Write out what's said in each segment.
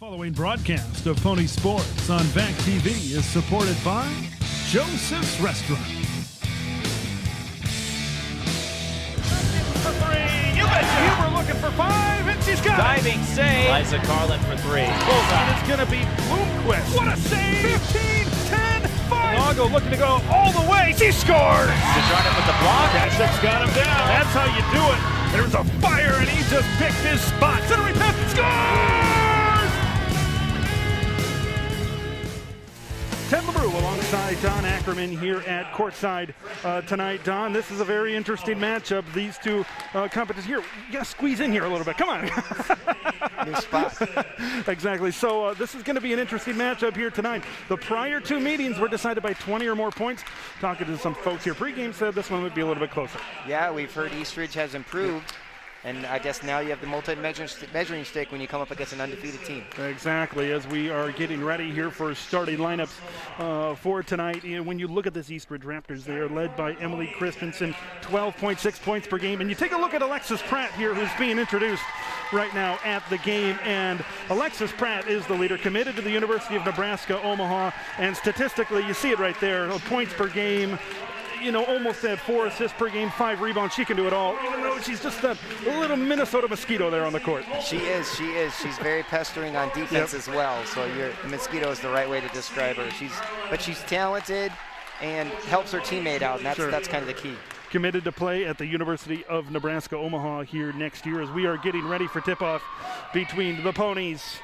Following broadcast of Pony Sports on VAC TV is supported by Joseph's Restaurant. For three, you betcha. Huber looking for five, and she's got diving save. Liza Carlin for three. Bullseye. It's going to be Bloomquist. What a save! 15, 10, 5. Lago looking to go all the way. She scores! Dejarnik with the block. Kashuk's got him down. That's how you do it. There's a fire, and he just picked his spot. Centering pass, scores! Ted LaBrue alongside Don Ackerman here at courtside tonight. Don, this is a very interesting matchup. These two competitors here. You got to squeeze in here a little bit. Come on. New spot. Exactly. So this is going to be an interesting matchup here tonight. The prior two meetings were decided by 20 or more points. Talking to some folks here pregame said this one would be a little bit closer. Yeah, we've heard Eastridge has improved. And I guess now you have the measuring stick when you come up against an undefeated team. Exactly, as we are getting ready here for starting lineups for tonight. And when you look at this Eastridge Raptors, they are led by Emily Christensen, 12.6 points per game. And you take a look at Alexis Pratt here, who's being introduced right now at the game. And Alexis Pratt is the leader, committed to the University of Nebraska, Omaha. And statistically, you see it right there, points per game. You know, almost at 4 assists per game, 5 rebounds. She can do it all, even though she's just a little Minnesota mosquito there on the court. She is. She's very pestering on defense as well. So the mosquito is the right way to describe her. But she's talented and helps her teammate out, and that's kind of the key. Committed to play at the University of Nebraska, Omaha here next year as we are getting ready for tip-off between the Ponies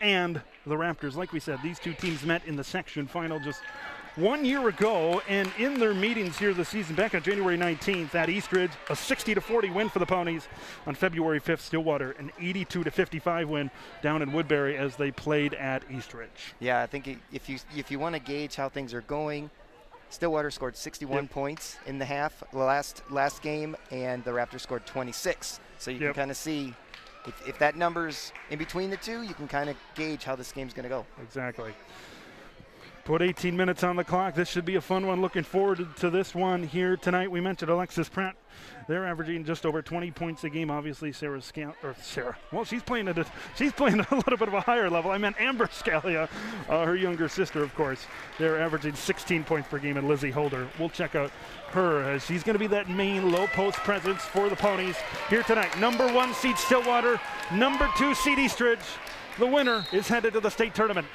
and the Raptors. Like we said, these two teams met in the section final just 1 year ago, and in their meetings here this season, back on January 19th at Eastridge, a 60-40 win for the Ponies. On February 5th, Stillwater, an 82-55 win down in Woodbury as they played at Eastridge. Yeah, I think if you want to gauge how things are going, Stillwater scored 61 points in the half last game, and the Raptors scored 26. So you can kind of see if that number's in between the two, you can kind of gauge how this game's going to go. Exactly. Put 18 minutes on the clock. This should be a fun one. Looking forward to this one here tonight. We mentioned Alexis Pratt. They're averaging just over 20 points a game. Obviously, Sarah. Well, she's playing at a little bit of a higher level. I meant Amber Scalia, her younger sister, of course. They're averaging 16 points per game. And Lizzie Holder. We'll check out her as she's going to be that main low post presence for the Ponies here tonight. Number 1 seed Stillwater. Number 2 seed Eastridge. The winner is headed to the state tournament.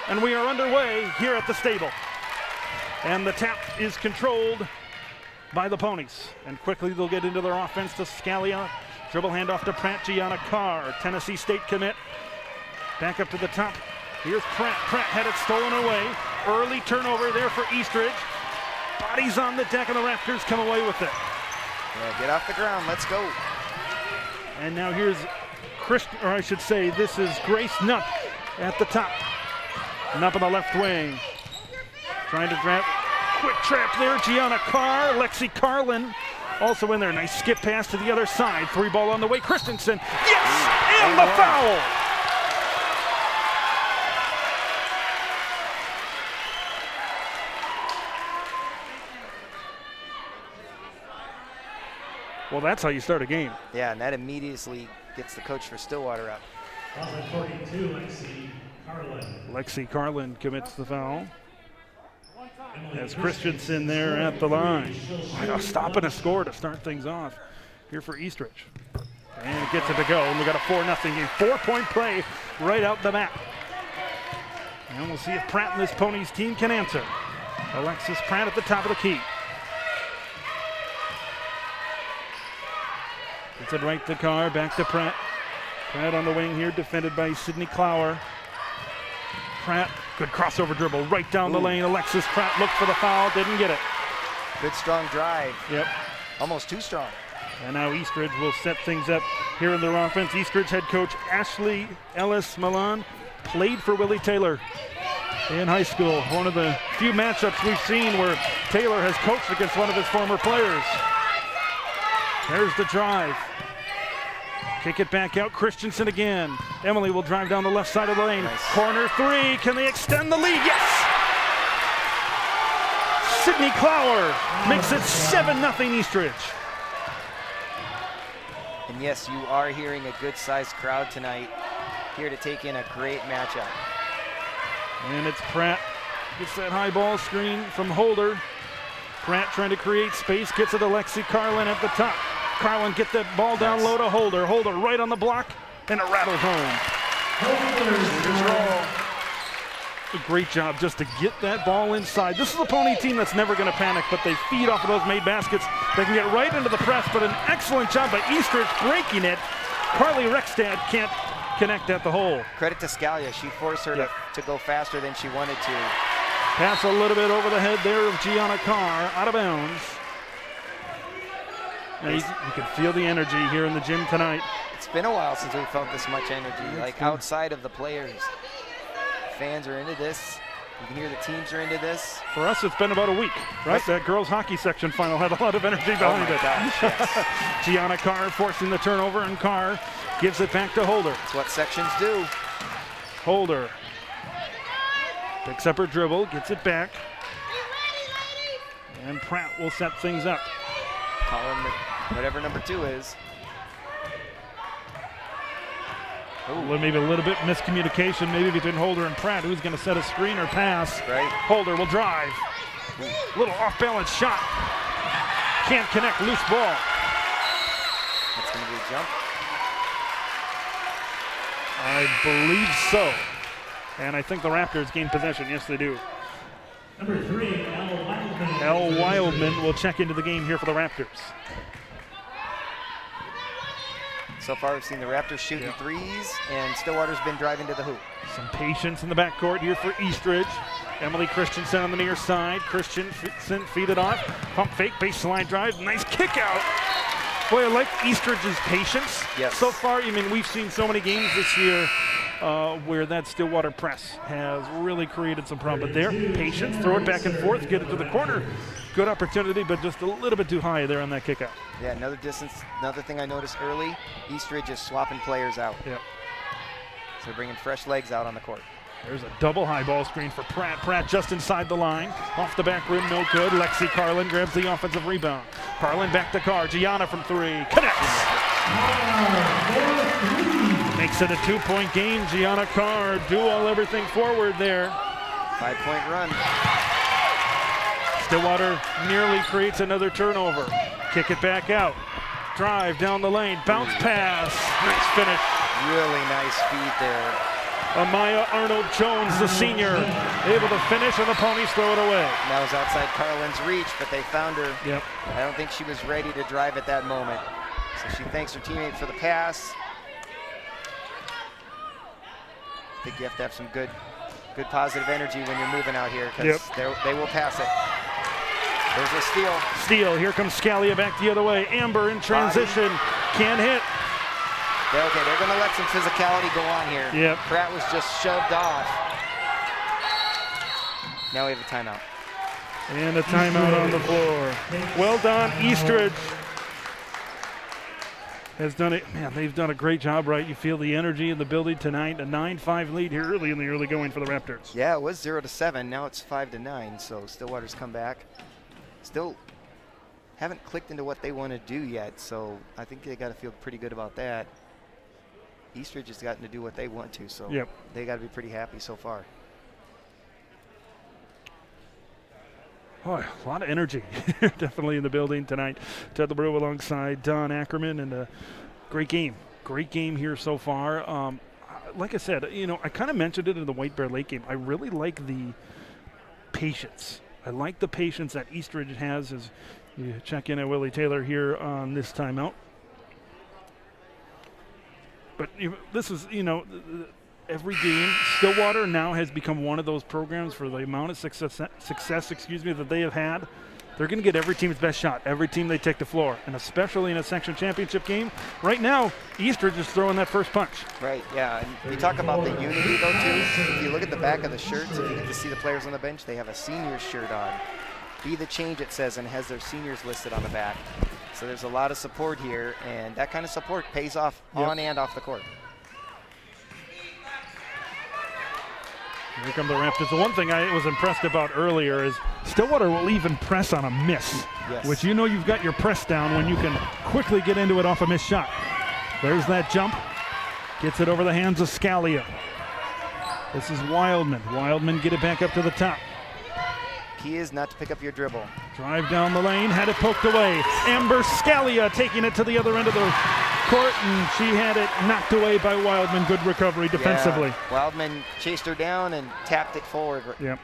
And we are underway here at the stable. And the tap is controlled by the Ponies. And quickly they'll get into their offense to Scalia. Dribble handoff to Pratt, Gianna Carr, Tennessee State commit. Back up to the top. Here's Pratt. Pratt had it stolen away. Early turnover there for Eastridge. Bodies on the deck and the Raptors come away with it. Yeah, get off the ground. Let's go. And now here's this is Grace Nupp at the top. Nupp on the left wing. Trying to trap. Quick trap there. Gianna Carr. Lexi Carlin also in there. Nice skip pass to the other side. 3 ball on the way. Christensen. Yes! And the foul! Well, that's how you start a game. Yeah, and that immediately gets the coach for Stillwater up. 42, Lexi Carlin commits the foul. As Christensen there at the line. Stopping a score to start things off here for Eastridge. And it gets it to go, and we got a 4-0 game. 4-point play right out the bat. And we'll see if Pratt and this Ponies team can answer. Alexis Pratt at the top of the key. Gets it right to Carr, back to Pratt. Pratt on the wing here, defended by Sydney Clower. Pratt, good crossover dribble right down the lane. Alexis Pratt looked for the foul, didn't get it. Good strong drive. Yep. Almost too strong. And now Eastridge will set things up here in their offense. Eastridge head coach Ashley Ellis Milan played for Willie Taylor in high school. One of the few matchups we've seen where Taylor has coached against one of his former players. There's the drive. Kick it back out. Christensen again. Emily will drive down the left side of the lane. Nice. Corner 3. Can they extend the lead? Yes! Sydney Clower makes it 7-0 Eastridge. And yes, you are hearing a good-sized crowd tonight, here to take in a great matchup. And it's Pratt. Gets that high ball screen from Holder. Pratt trying to create space, gets it to Lexi Carlin at the top. Carlin get that ball down low to Holder. Holder right on the block, and it rattles home. A great job just to get that ball inside. This is a Pony team that's never going to panic, but they feed off of those made baskets. They can get right into the press, but an excellent job by Eastridge breaking it. Carly Rekstad can't connect at the hole. Credit to Scalia. She forced her to go faster than she wanted to. Pass a little bit over the head there of Gianna Carr, out of bounds. Now you can feel the energy here in the gym tonight. It's been a while since we felt this much energy, like outside of the players. Fans are into this. You can hear the teams are into this. For us, it's been about a week, right? That girls hockey section final had a lot of energy behind it. Gosh, yes. Gianna Carr forcing the turnover, and Carr gives it back to Holder. That's what sections do. Holder picks up her dribble, gets it back. And Pratt will set things up. Call him whatever number 2 is. Ooh. Maybe a little bit miscommunication maybe between Holder and Pratt. Who's going to set a screen or pass? Right. Holder will drive. Little off-balance shot. Can't connect, loose ball. That's going to be a jump. I believe so. And I think the Raptors gain possession. Yes, they do. Number 3, Al Wildman will check into the game here for the Raptors. So far, we've seen the Raptors shooting threes, and Stillwater's been driving to the hoop. Some patience in the backcourt here for Eastridge. Emily Christensen on the near side. Christensen feed it off. Pump fake, baseline drive. Nice kick out. Boy, I like Eastridge's patience. Yes. So far, I mean, we've seen so many games this year where that Stillwater press has really created some problem. But their patience, throw it back and forth, get it to the corner. Good opportunity, but just a little bit too high there on that kick out. Yeah, another thing I noticed early, Eastridge is swapping players out. Yep. So they're bringing fresh legs out on the court. There's a double high ball screen for Pratt. Pratt just inside the line. Off the back rim, no good. Lexi Carlin grabs the offensive rebound. Carlin back to Carr. Gianna from 3. Connects. Makes it a 2-point game. Gianna Carr do everything forward there. 5-point run. Stillwater nearly creates another turnover. Kick it back out. Drive down the lane. Bounce pass. Nice finish. Really nice feed there. Amaya Arnold-Jones, the senior, able to finish, and the Ponies throw it away. That was outside Carlin's reach, but they found her. Yep. I don't think she was ready to drive at that moment. So she thanks her teammate for the pass. I think you have to have some good positive energy when you're moving out here, because they will pass it. There's a steal. Steal. Here comes Scalia back the other way. Amber in transition. Can't hit. Okay, they're going to let some physicality go on here. Yep. Pratt was just shoved off. Now we have a timeout. And a timeout on the floor. Well done, Eastridge. Has done it. Man, they've done a great job, right? You feel the energy in the building tonight. A 9-5 lead here early in the early going for the Raptors. Yeah, it was 0-7. Now it's 5-9. So Stillwater's come back. Still haven't clicked into what they want to do yet. So I think they got to feel pretty good about that. Eastridge has gotten to do what they want to, so they got to be pretty happy so far. Oh, a lot of energy definitely in the building tonight. Ted LeBrew alongside Don Ackerman, and a great game. Great game here so far. Like I said, I kind of mentioned it in the White Bear Lake game. I really like the patience. I like the patience that Eastridge has as you check in at Willie Taylor here on this timeout. But this is, every game, Stillwater now has become one of those programs for the amount of success that they have had. They're going to get every team's best shot, every team they take the floor, and especially in a section championship game. Right now, Eastridge is throwing that first punch. Right, yeah. And we talk about the unity, though, too. If you look at the back of the shirts, if you get to see the players on the bench, they have a seniors shirt on. Be the change, it says, and has their seniors listed on the back. So there's a lot of support here, and that kind of support pays off on and off the court. Here come the Raptors. The one thing I was impressed about earlier is Stillwater will even press on a miss, which you've got your press down when you can quickly get into it off a missed shot. There's that jump. Gets it over the hands of Scalia. This is Wildman. Wildman get it back up to the top. Key is not to pick up your dribble. Drive down the lane, had it poked away. Amber Scalia taking it to the other end of the court, and she had it knocked away by Wildman. Good recovery defensively. Yeah. Wildman chased her down and tapped it forward. Yep.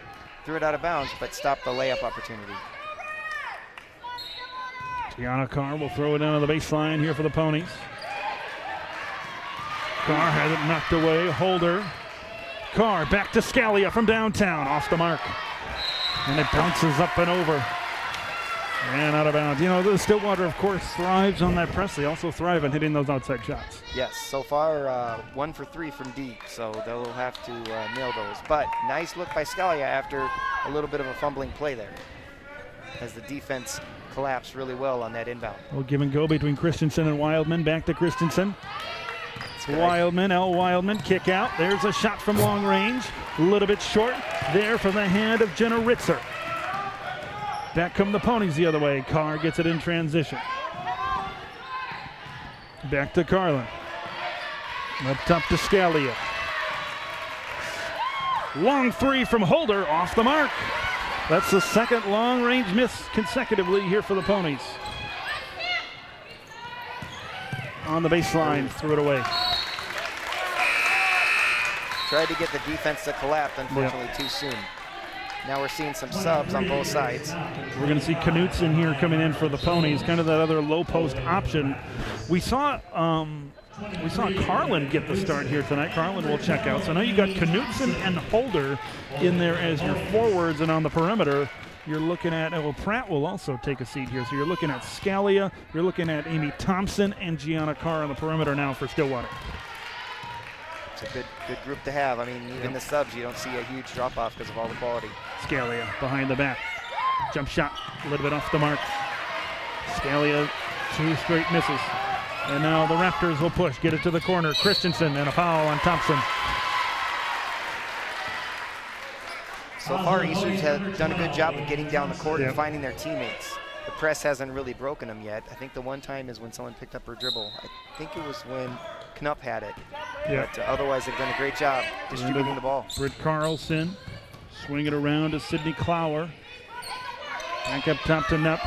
Threw it out of bounds, but stopped the layup opportunity. Gianna Carr will throw it down to the baseline here for the Ponies. Carr had it knocked away. Holder. Carr back to Scalia from downtown, off the mark. And it bounces up and over. And out of bounds. You know, the Stillwater, of course, thrives on that press. They also thrive on hitting those outside shots. Yes, so far 1 for 3 from deep, so they'll have to nail those. But nice look by Scalia after a little bit of a fumbling play there, as the defense collapsed really well on that inbound. We'll give and go between Christensen and Wildman. Back to Christensen. Wildman, Wildman, kick out. There's a shot from long range. A little bit short there from the hand of Jenna Ritzer. Back come the Ponies the other way. Carr gets it in transition. Back to Carlin. Up top to Scalia. Long three from Holder, off the mark. That's the second long range miss consecutively here for the Ponies. On the baseline, threw it away. Tried to get the defense to collapse, unfortunately, too soon. Now we're seeing some subs on both sides. We're going to see Knutson here coming in for the Ponies, kind of that other low post option. We saw Carlin get the start here tonight. Carlin will check out. So now you got Knutson and Holder in there as your forwards, and on the perimeter, you're looking at, well, Pratt will also take a seat here. So you're looking at Scalia, you're looking at Amy Thompson, and Gianna Carr on the perimeter now for Stillwater. It's a good group to have. I mean, even the subs, you don't see a huge drop-off because of all the quality. Scalia behind the back. Jump shot, a little bit off the mark. Scalia, 2 straight misses. And now the Raptors will push, get it to the corner. Christensen and a foul on Thompson. So far, Eastridge has done a good job of getting down the court and finding their teammates. The press hasn't really broken them yet. I think the one time is when someone picked up her dribble. I think it was when Knupp had it. But otherwise, they've done a great job distributing the ball. Britt Carlson, swing it around to Sydney Clower. Back up top to Knupp.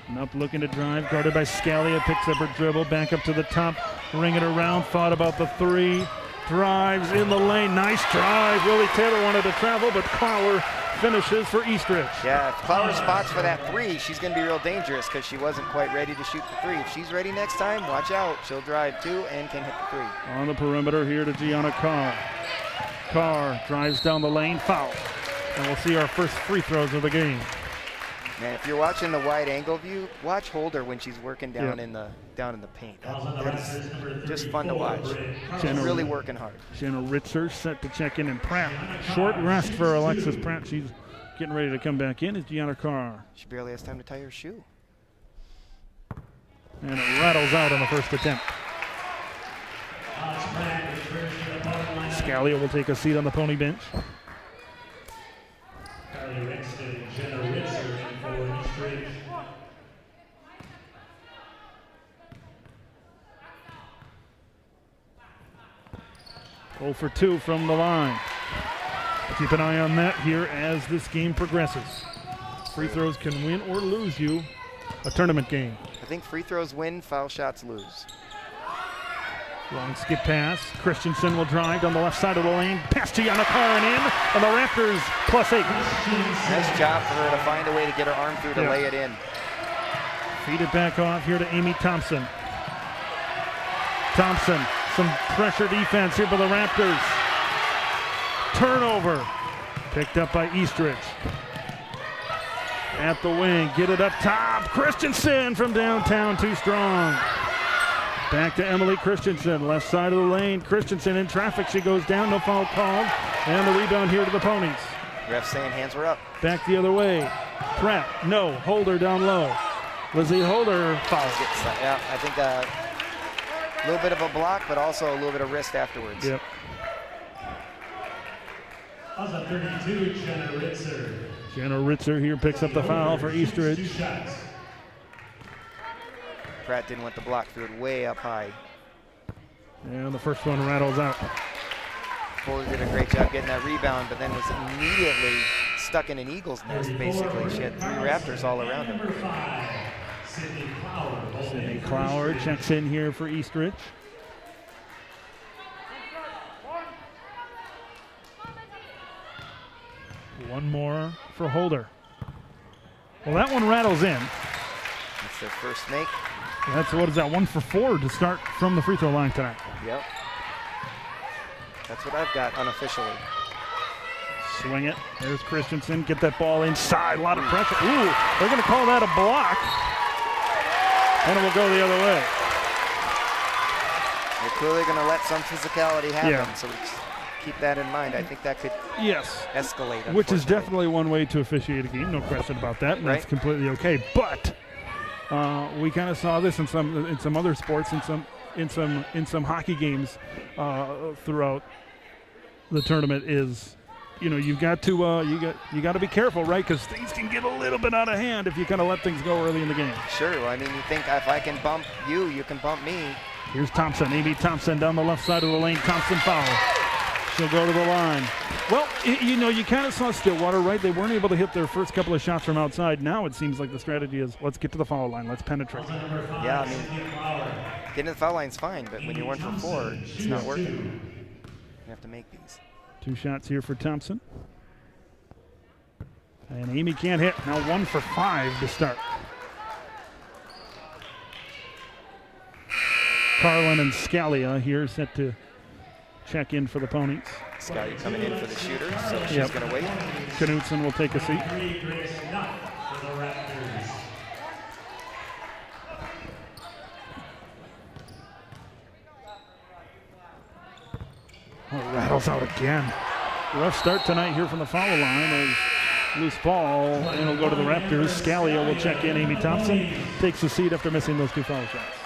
Knupp looking to drive, guarded by Scalia, picks up her dribble, back up to the top, ring it around, thought about the three, drives in the lane, nice drive. Willie Taylor wanted to travel, but Clower finishes for Eastridge. Yeah, if Clower spots for that three, she's going to be real dangerous because she wasn't quite ready to shoot the three. If she's ready next time, watch out. She'll drive 2 and can hit the 3. On the perimeter here to Gianna Carr. Carr drives down the lane, foul. And we'll see our first free throws of the game. Man, if you're watching the wide angle view, watch Holder when she's working down in the paint. That is just fun to watch. She's really working hard. Jenna Ritzer set to check in, and Pratt. Short rest for Alexis Pratt. She's getting ready to come back in. Is Gianna Carr. She barely has time to tie her shoe. And it rattles out on the first attempt. Scalia will take a seat on the Pony bench. 0 for 2 from the line. Keep an eye on that here as this game progresses. Free throws can win or lose you a tournament game. I think free throws win, foul shots lose. Long skip pass. Christensen will drive down the left side of the lane. Pass to Gianna Carr and in. And the Raptors +8. Nice job for her to find a way to get her arm through to lay it in. Feed it back off here to Amy Thompson. Thompson, some pressure defense here by the Raptors. Turnover. Picked up by Eastridge. At the wing, get it up top. Christensen from downtown, too strong. Back to Emily Christensen, left side of the lane. Christensen in traffic, she goes down, no foul called. And the rebound here to the Ponies. Ref saying hands were up. Back the other way. Pratt, no, Holder down low. Lizzie Holder fouls. Yeah, I think a little bit of a block, but also a little bit of wrist afterwards. Yep. 32, Jenna Ritzer. Jenna Ritzer here picks up the foul for Eastridge. Pratt didn't want the block, threw it way up high. And the first one rattles out. Fuller did a great job getting that rebound, but then was immediately stuck in an Eagle's nest, basically. She had 3 Raptors all around him. Number 5, Sydney Clower. Sydney Clower checks in here for Eastridge. One more for Holder. Well, that one rattles in. That's their first make. That's, what is that, 1 for 4 to start from the free throw line tonight. Yep. That's what I've got unofficially. Swing it. There's Christensen. Get that ball inside. A lot of pressure. Ooh, they're going to call that a block. And it will go the other way. They're clearly going to let some physicality happen, Yeah. so we just keep that in mind. I think that could escalate. Which is unfortunately. definitely one way to officiate a game. No question about that. And that's Right. completely okay. But we kind of saw this in some other sports, in some hockey games throughout the tournament. Is, you've got to you got to be careful, right? Because things can get a little bit out of hand if you kind of let things go early in the game. Sure. Well, I mean, you think if I can bump you, you can bump me. Here's Thompson. Amy Thompson down the left side of the lane. Thompson foul. She'll go to the line. Well, you kind of saw Stillwater, right? They weren't able to hit their first couple of shots from outside. Now it seems like the strategy is, let's get to the foul line. Let's penetrate. Yeah, I mean, getting to the foul line's fine, but when you're 1 for 4, it's not working. You have to make these. 2 shots here for Thompson. And Amy can't hit. Now 1 for 5 to start. Carlin and Scalia here set to check in for the Ponies. Scalia coming in for the shooter, so she's Yep. going to wait. Knutson will take a seat. 3, Grace Nutt for the Raptors. Oh, rattles out again. Rough start tonight here from the foul line as loose ball, and it'll go to the Raptors. Scalia will check in. Amy Thompson takes the seat after missing those 2 foul shots.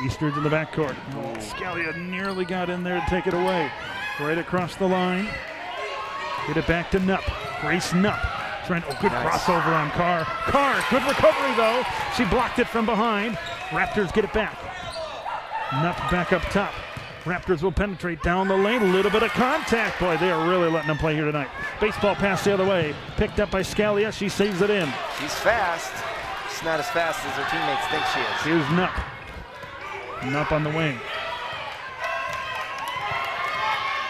Eastridge in the backcourt. Oh, Scalia nearly got in there to take it away. Right across the line. Get it back to Nupp. Grace Nupp. Trent, good crossover on Carr. Carr, good recovery though. She blocked it from behind. Raptors get it back. Nupp back up top. Raptors will penetrate down the lane. A little bit of contact. Boy, they are really letting them play here tonight. Baseball pass the other way. Picked up by Scalia. She saves it in. She's fast. She's not as fast as her teammates think she is. Here's Nupp. Nupp on the wing.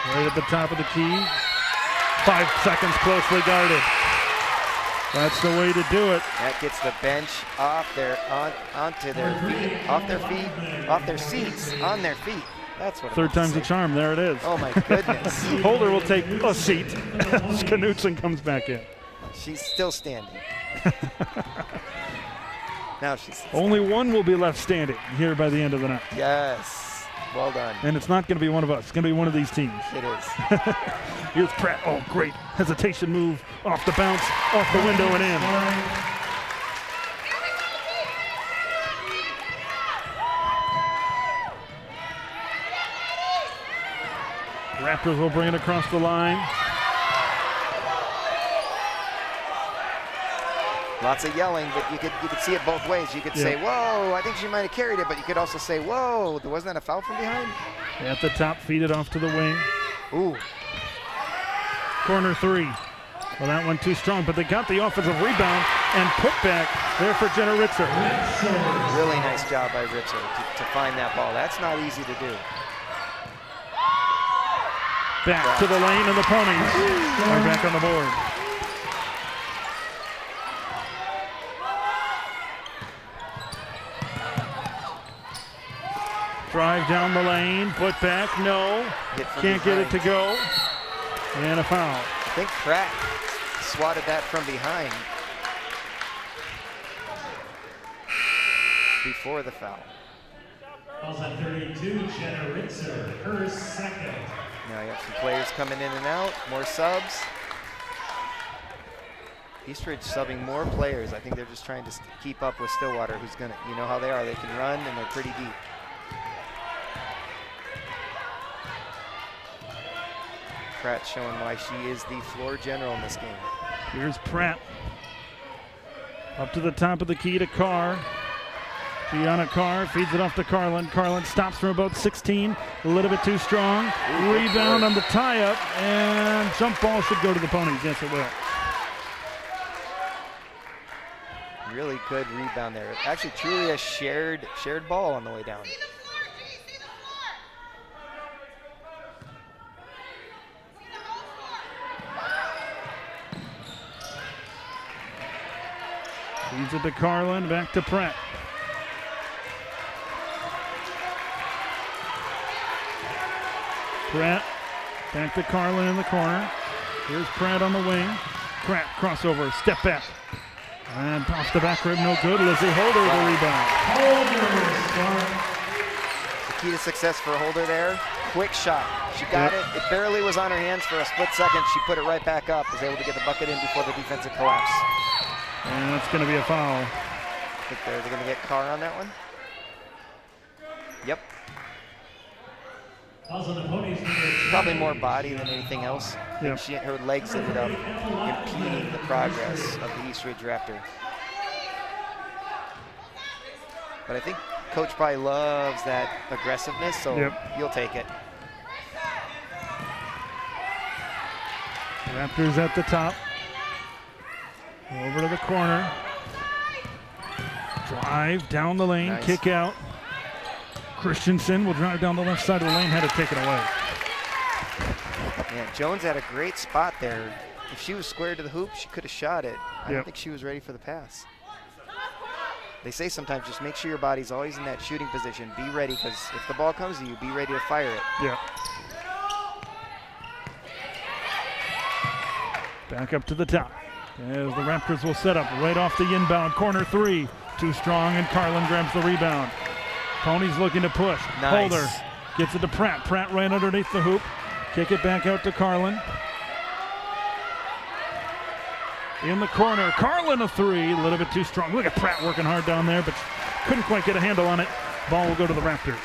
Right at the top of the key. 5 seconds closely guarded. That's the way to do it. That gets the bench off onto their feet, off their seats, on their feet. That's what. Third time's a charm. There it is. Oh my goodness. Holder will take a seat as Knutson comes back in. She's still standing. Now she's Only one will be left standing here by the end of the night. Yes. Well done. And it's not going to be one of us. It's going to be one of these teams. It is. Here's Pratt. Oh, great hesitation move. Off the bounce, off the window and in. Raptors will bring it across the line. Lots of yelling, but you could see it both ways. You could say, whoa, I think she might have carried it, but you could also say, whoa, wasn't that a foul from behind? At the top, feed it off to the wing. Ooh. Corner 3. Well, that one too strong, but they got the offensive rebound and put back there for Jenna Ritzer. Really nice job by Ritzer to find that ball. That's not easy to do. Back to the lane, and the Ponies are back on the board. Drive down the lane, put back, no. Can't get it to go. And a foul. I think Pratt swatted that from behind before the foul. Fouls at 32, Jenna Ritzer, her second. Now you have some players coming in and out, more subs. Eastridge subbing more players. I think they're just trying to keep up with Stillwater, who's gonna, you know how they are. They can run and they're pretty deep. Pratt showing why she is the floor general in this game. Here's Pratt. Up to the top of the key to Carr. Gianna Carr feeds it off to Carlin. Carlin stops from about 16. A little bit too strong. Rebound on the tie-up. And jump ball should go to the Ponies. Yes, it will. Really good rebound there. Actually, truly a shared ball on the way down. Feeds it to Carlin, back to Pratt. Pratt, back to Carlin in the corner. Here's Pratt on the wing. Pratt, crossover, step back. And off the back rim, no good. Lizzie Holder the rebound. The key to success for Holder there, quick shot. She got it. It barely was on her hands for a split second. She put it right back up, was able to get the bucket in before the defensive collapse. And that's going to be a foul. I think they're going to get Carr on that one. Yep. Probably more body than anything else. Yep. Her legs ended up impeding the progress of the East Ridge Raptor. But I think Coach probably loves that aggressiveness, so he'll take it. Raptors at the top. Over to the corner. Drive down the lane, Nice. Kick out. Christensen will drive down the left side of the lane, had to take it away. Yeah, Jones had a great spot there. If she was square to the hoop, she could have shot it. I don't think she was ready for the pass. They say sometimes just make sure your body's always in that shooting position. Be ready, because if the ball comes to you, be ready to fire it. Yeah. Back up to the top. As the Raptors will set up right off the inbound. Corner three. Too strong, and Carlin grabs the rebound. Ponies looking to push. Nice. Holder gets it to Pratt. Pratt right underneath the hoop. Kick it back out to Carlin. In the corner. Carlin a three. A little bit too strong. Look at Pratt working hard down there, but couldn't quite get a handle on it. Ball will go to the Raptors.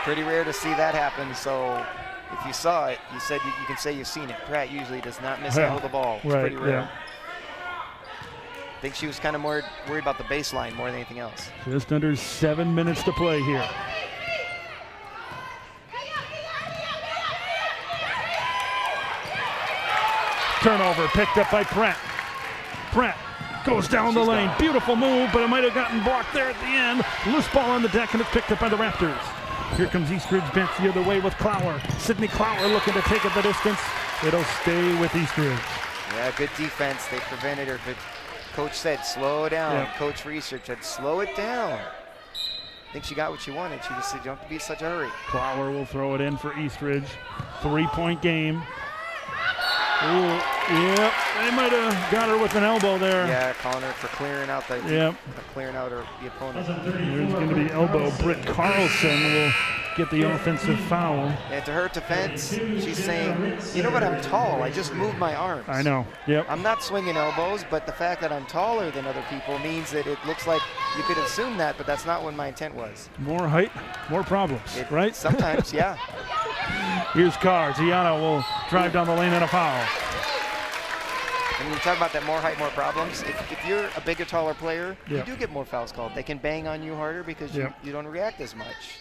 Pretty rare to see that happen, so if you saw it, you said you can say you've seen it. Pratt usually does not mishandle the ball. It's pretty rare. I think she was kind of more worried about the baseline more than anything else. Just under 7 minutes to play here. Turnover picked up by Pratt. Pratt goes down the lane. Gone. Beautiful move, but it might have gotten blocked there at the end. Loose ball on the deck, and it's picked up by the Raptors. Here comes East Ridge bench the other way with Clower. Sydney Clower looking to take it the distance. It'll stay with East Ridge. Yeah, good defense. They prevented her. But Coach said, slow down. Yep. Coach Research said, slow it down. I think she got what she wanted. She just said, you don't have to be in such a hurry. Clower will throw it in for East Ridge. 3-point game. Ooh, yep, they might have got her with an elbow there. Yeah, calling her for clearing out the the opponent. There's going to be elbow. Britt Carlson will get the offensive foul. And to her defense, she's saying, you know what, I'm tall. I just moved my arms. I know, yep. I'm not swinging elbows, but the fact that I'm taller than other people means that it looks like you could assume that, but that's not what my intent was. More height, more problems, right? Sometimes, yeah. Here's Carr. Gianna will drive down the lane and a foul. And when you talk about that more height, more problems, if you're a bigger, taller player, you do get more fouls called. They can bang on you harder because you don't react as much.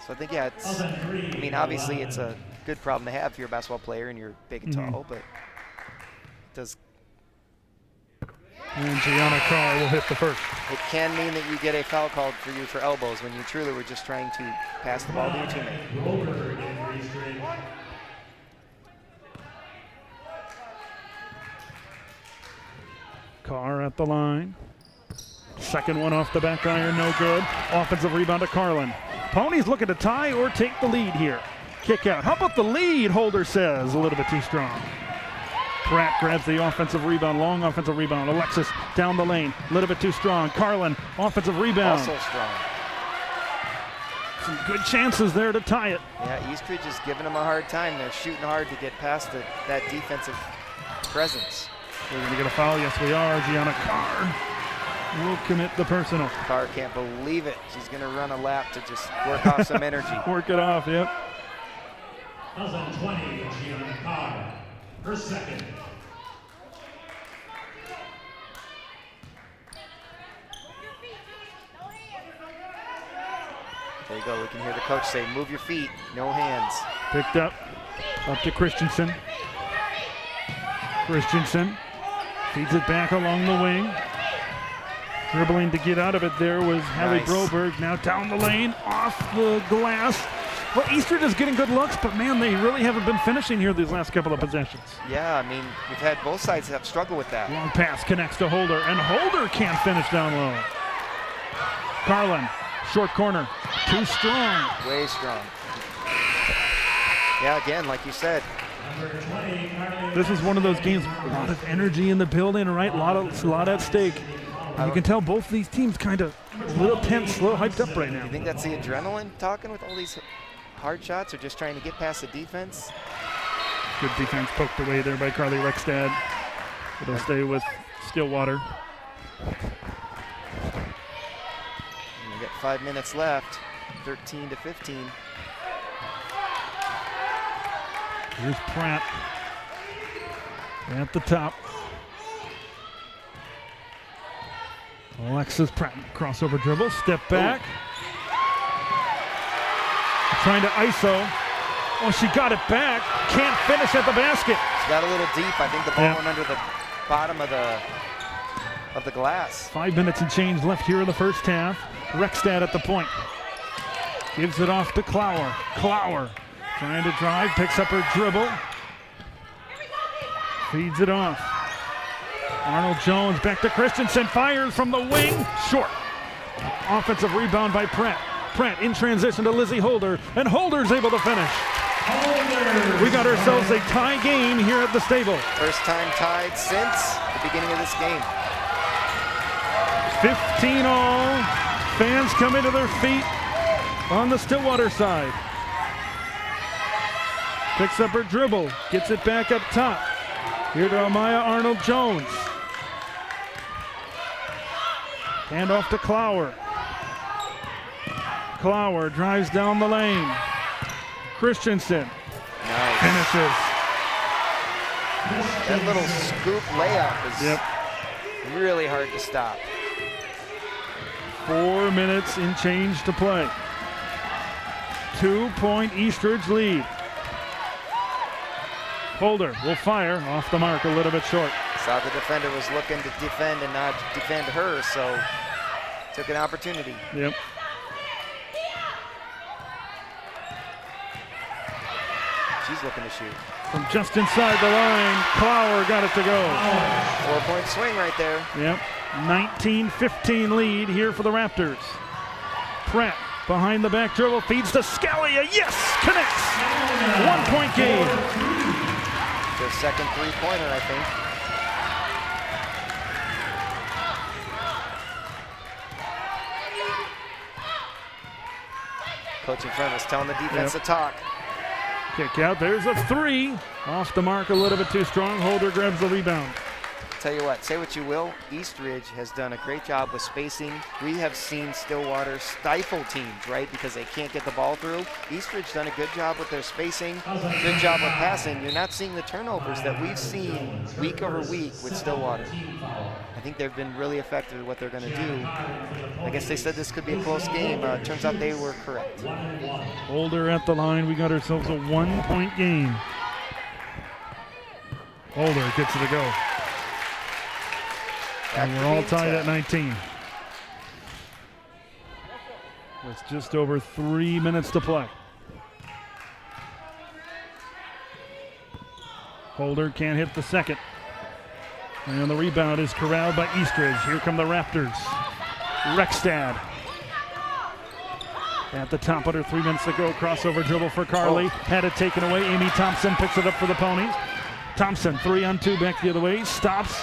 So I think, yeah, it's, I mean, obviously it's a good problem to have if you're a basketball player and you're big and tall, but it does. And Gianna Carr will hit the first. It can mean that you get a foul called for you for elbows when you truly were just trying to pass the ball to your teammate. Carr at the line. Second one off the back iron, no good. Offensive rebound to Carlin. Ponies looking to tie or take the lead here. Kick out. How about the lead, Holder says. A little bit too strong. Pratt grabs the offensive rebound, long offensive rebound. Alexis down the lane, a little bit too strong. Carlin, offensive rebound. Also strong. Some good chances there to tie it. Yeah, Eastridge is giving them a hard time. They're shooting hard to get past that defensive presence. We're going to get a foul. Yes, we are. Gianna Carr will commit the personal. Carr can't believe it. She's going to run a lap to just work off some energy. Work it off, yep. Fouls on 20, Gianna Carr. Her second. There you go. We can hear the coach say, move your feet, no hands. Picked up to Christensen. Christensen feeds it back along the wing. Dribbling to get out of it there was Hallie Broberg. Now down the lane, off the glass. Well, Eastridge is getting good looks, but man, they really haven't been finishing here these last couple of possessions. Yeah, I mean, we've had both sides have struggled with that. Long pass connects to Holder, and Holder can't finish down low. Carlin, short corner, too strong. Way strong. Yeah, again, like you said. This is one of those games, a lot of energy in the building, right? A lot at stake. You can tell both these teams kind of a little tense, a little hyped up right now. You think that's the adrenaline talking with all these hard shots, or just trying to get past the defense? Good defense poked away there by Carly Rekstad. It'll stay with Stillwater. We got 5 minutes left, 13-15. Here's Pratt at the top. Alexis Pratt, crossover dribble, step back. Trying to ISO. Oh, she got it back. Can't finish at the basket. She got a little deep. I think the ball went under the bottom of the glass. 5 minutes and change left here in the first half. Rekstad at the point. Gives it off to Clower. Clower trying to drive, picks up her dribble. Feeds it off. Arnold Jones back to Christensen, fires from the wing, short. Offensive rebound by Pratt. Pratt in transition to Lizzie Holder, and Holder's able to finish. We got ourselves a tie game here at the Stable. First time tied since the beginning of this game. 15-all. Fans coming to their feet on the Stillwater side. Picks up her dribble, gets it back up top. Here to Amaya Arnold Jones. Hand off to Clower. Clower drives down the lane. Christensen finishes. That little scoop layup is really hard to stop. 4 minutes in change to play. 2-point Eastridge lead. Holder will fire off the mark, a little bit short. Saw the defender was looking to defend and not defend her, so took an opportunity. Yep. She's looking to shoot. From just inside the line, Clower got it to go. 4-point swing right there. Yep. 19-15 lead here for the Raptors. Pratt behind the back dribble, feeds to Scalia. Yes, connects. 1-point game. Their second three-pointer, I think. Coach in front of us telling the defense to talk. Kick out, there's a three. Off the mark, a little bit too strong. Holder grabs the rebound. Tell you what, say what you will, Eastridge has done a great job with spacing. We have seen Stillwater stifle teams, right, because they can't get the ball through. Eastridge done a good job with their spacing, good job with passing. You're not seeing the turnovers that we've seen week over week with Stillwater. I think they've been really effective at what they're going to do. I guess they said this could be a close game. Turns out they were correct. Holder at the line. We got ourselves a 1-point game. Holder gets it to go. And we're all tied at 19. With just over 3 minutes to play. Holder can't hit the second. And the rebound is corralled by Eastridge. Here come the Raptors. Rekstad. At the top under 3 minutes to go. Crossover dribble for Carly. Had it taken away. Amy Thompson picks it up for the Ponies. Thompson 3-on-2 back the other way. Stops.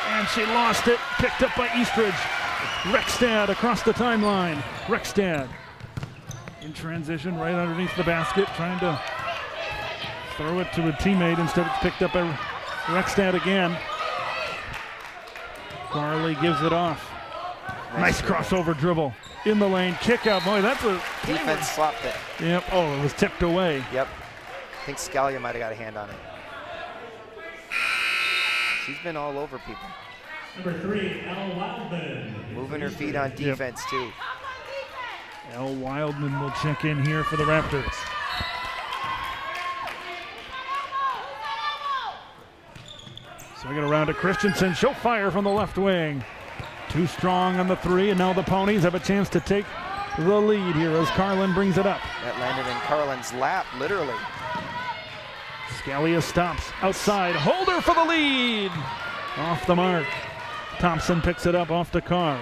And she lost it. Picked up by Eastridge. Rekstad across the timeline. Rekstad in transition right underneath the basket. Trying to throw it to a teammate. Instead it's picked up by Rekstad again. Carly gives it off. Nice crossover dribble. In the lane. Kick out. Boy, that's a... Defense slopped it. Yep. Oh, it was tipped away. Yep. think Scalia might have got a hand on it. She's been all over people. Number 3, Elle Wildman. Moving her feet on defense, too. Elle Wildman will check in here for the Raptors. Swing it around to Christensen. She'll fire from the left wing. Too strong on the 3, and now the Ponies have a chance to take the lead here as Carlin brings it up. That landed in Carlin's lap, literally. Scalia stops outside. Holder for the lead. Off the mark. Thompson picks it up off to Carr.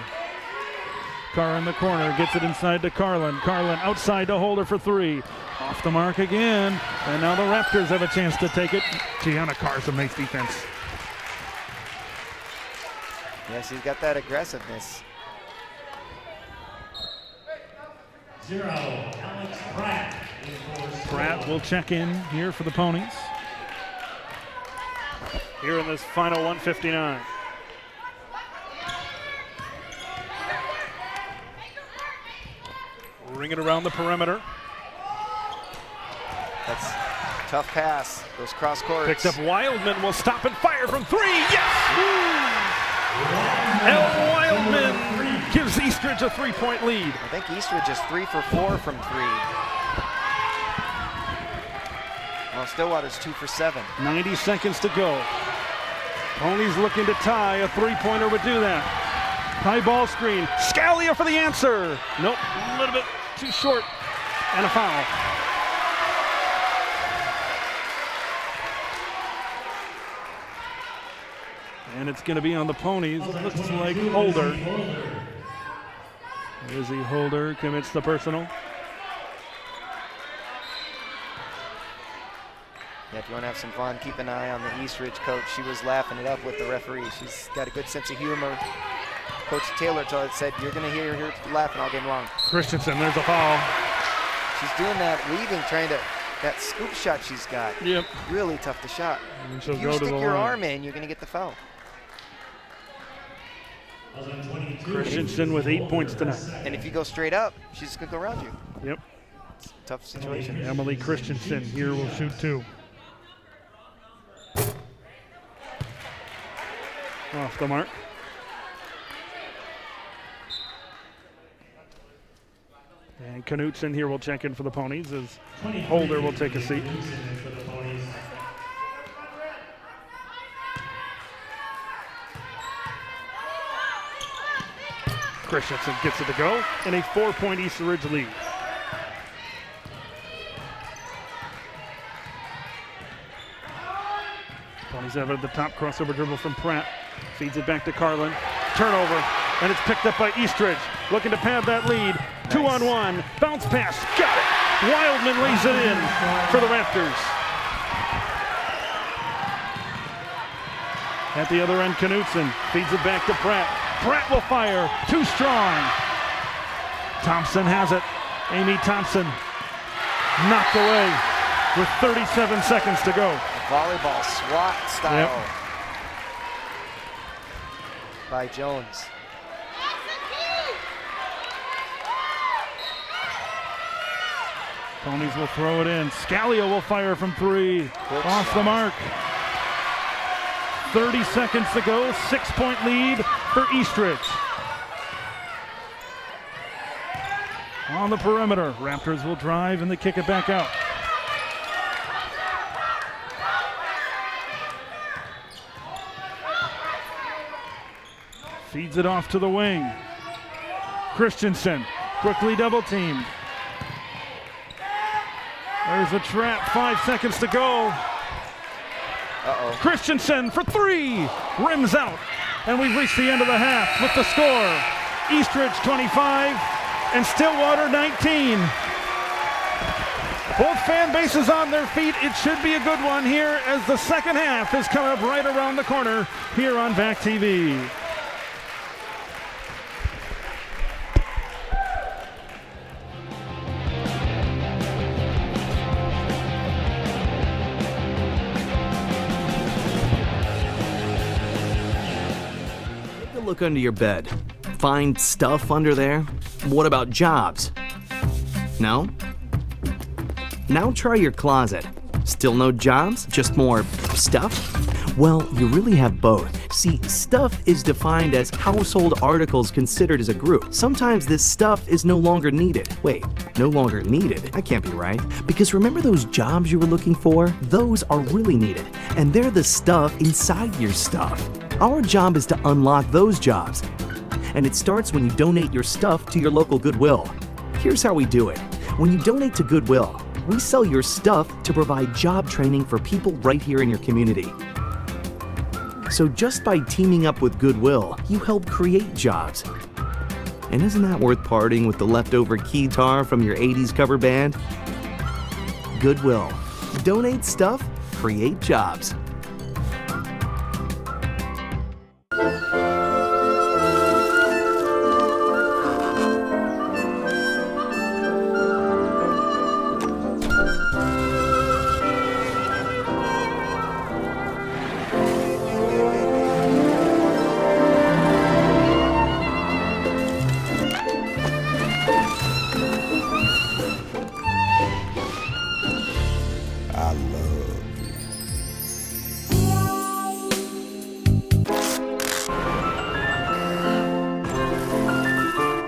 Carr in the corner, gets it inside to Carlin. Carlin outside to Holder for 3. Off the mark again. And now the Raptors have a chance to take it. Gianna Carr, some nice defense. Yeah, she's got that aggressiveness. 0, Alex Pratt. Pratt will check in here for the Ponies. Here in this final 159. Ring it around the perimeter. That's a tough pass. Those cross courts. Picked up Wildman, will stop and fire from 3. Yes! Elle Wildman gives Eastridge a 3-point lead. I think Eastridge is 3 for 4 from 3. Well, Stillwater's 2 for 7. 90 seconds to go. Ponies looking to tie. A 3-pointer would do that. High ball screen. Scalia for the answer. Nope, a little bit too short. And a foul. And it's going to be on the Ponies. It looks like Holder. Lizzie Holder commits the personal. Yeah, if you want to have some fun, keep an eye on the Eastridge coach. She was laughing it up with the referee. She's got a good sense of humor. Coach Taylor said, you're going to hear her laughing all game long. Christensen, there's a foul. She's doing that weaving, that scoop shot she's got. Yep. Really tough to shot. And she'll If you go to stick the your line. arm in, you're going to get the foul. Christensen with 8 points tonight. And if you go straight up, she's just going to go around you. Yep. It's a tough situation. Emily Christensen here will shoot 2. Off the mark. And Knutson here will check in for the Ponies as Holder will take a seat. Christensen gets it to go, and a 4-point East Ridge lead. Ponies have it at the top, crossover dribble from Pratt. Feeds it back to Carlin. Turnover, and it's picked up by Eastridge. Looking to pad that lead. Nice. 2-on-1, bounce pass, got it! Wildman lays it in for the Raptors. At the other end, Knutson feeds it back to Pratt. Pratt will fire, too strong. Thompson has it. Amy Thompson knocked away with 37 seconds to go. Volleyball SWAT style by Jones. Ponies will throw it in. Scalia will fire from 3. Good Off shot. the mark. 30 seconds to go. 6-point lead for Eastridge. On the perimeter, Raptors will drive and they kick it back out. Feeds it off to the wing. Christensen quickly double teamed. There's a trap, 5 seconds to go. Uh-oh. Christensen for 3, rims out. And we've reached the end of the half with the score. Eastridge 25 and Stillwater 19. Both fan bases on their feet. It should be a good one here as the second half is coming up right around the corner here on VAC TV. Look under your bed. Find stuff under there? What about jobs? No? Now try your closet. Still no jobs? Just more stuff? Well, you really have both. See, stuff is defined as household articles considered as a group. Sometimes this stuff is no longer needed. Wait, no longer needed? That can't be right. Because remember those jobs you were looking for? Those are really needed, and they're the stuff inside your stuff. Our job is to unlock those jobs, and it starts when you donate your stuff to your local Goodwill. Here's how we do it. When you donate to Goodwill, we sell your stuff to provide job training for people right here in your community. So just by teaming up with Goodwill, you help create jobs. And isn't that worth parting with the leftover keytar from your 80s cover band? Goodwill. Donate stuff, create jobs.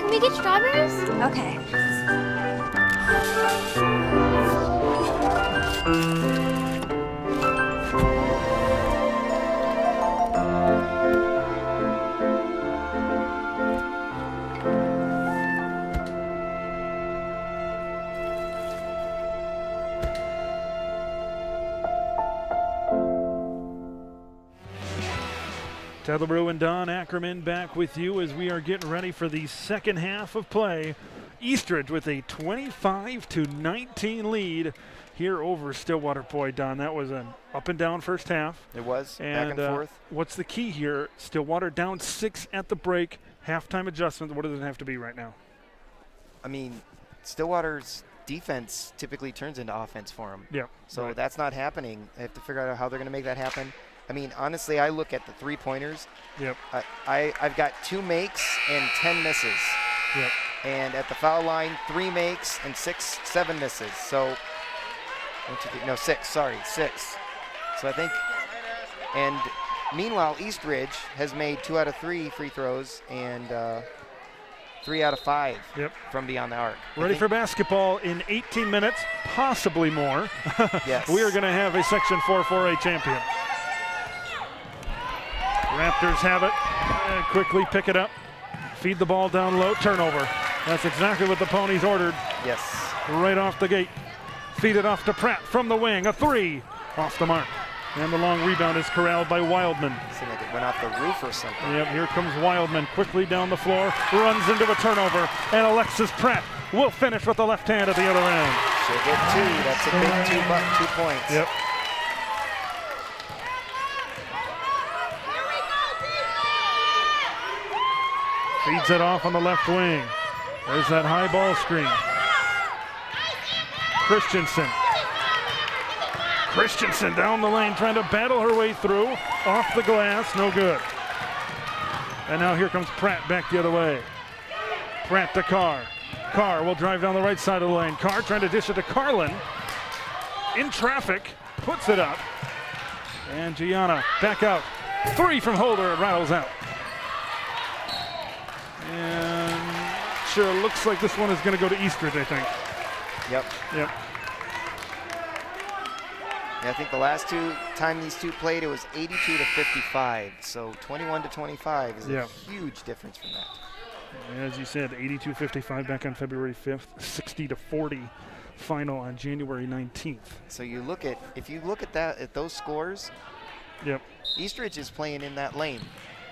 Can we get strawberries? Okay. Tetherbrew and Don Ackerman back with you as we are getting ready for the second half of play. Eastridge with a 25-19 lead here over Stillwater. Boy, Don, that was an up and down first half. It was, And back and forth. what's the key here? Stillwater down 6 at the break. Halftime adjustment. What does it have to be right now? I mean, Stillwater's defense typically turns into offense for them. Yeah. So right. that's not happening. They have to figure out how they're going to make that happen. I mean, honestly, I look at the three-pointers. Yep. I've got 2 makes and 10 misses. Yep. And at the foul line, 3 makes and 7 misses. So, 6. So I think, and meanwhile, Eastridge has made 2 out of 3 free throws and 3 out of 5 from beyond the arc. Ready for basketball in 18 minutes, possibly more. Yes. We are going to have a Section 4 4A champion. Raptors have it. Quickly pick it up. Feed the ball down low. Turnover. That's exactly what the Ponies ordered. Yes. Right off the gate. Feed it off to Pratt from the wing. A 3 off the mark. And the long rebound is corralled by Wildman. Seemed like it went off the roof or something. Yep, here comes Wildman quickly down the floor. Runs into a turnover. And Alexis Pratt will finish with the left hand at the other end. She'll get 2. That's a big 2 points. Yep. Feeds it off on the left wing. There's that high ball screen. Christensen down the lane trying to battle her way through. Off the glass, no good. And now here comes Pratt back the other way. Pratt to Carr. Carr will drive down the right side of the lane. Carr trying to dish it to Carlin. In traffic, puts it up. And Gianna back out. 3 from Holder, it rattles out. And sure, looks like this one is going to go to Eastridge, I think. Yep. Yep. Yeah, I think the last time these two played, it was 82-55. So 21-25 is a huge difference from that. As you said, 82-55 back on February 5th, 60-40 final on January 19th. So if you look at those scores, yep, Eastridge is playing in that lane.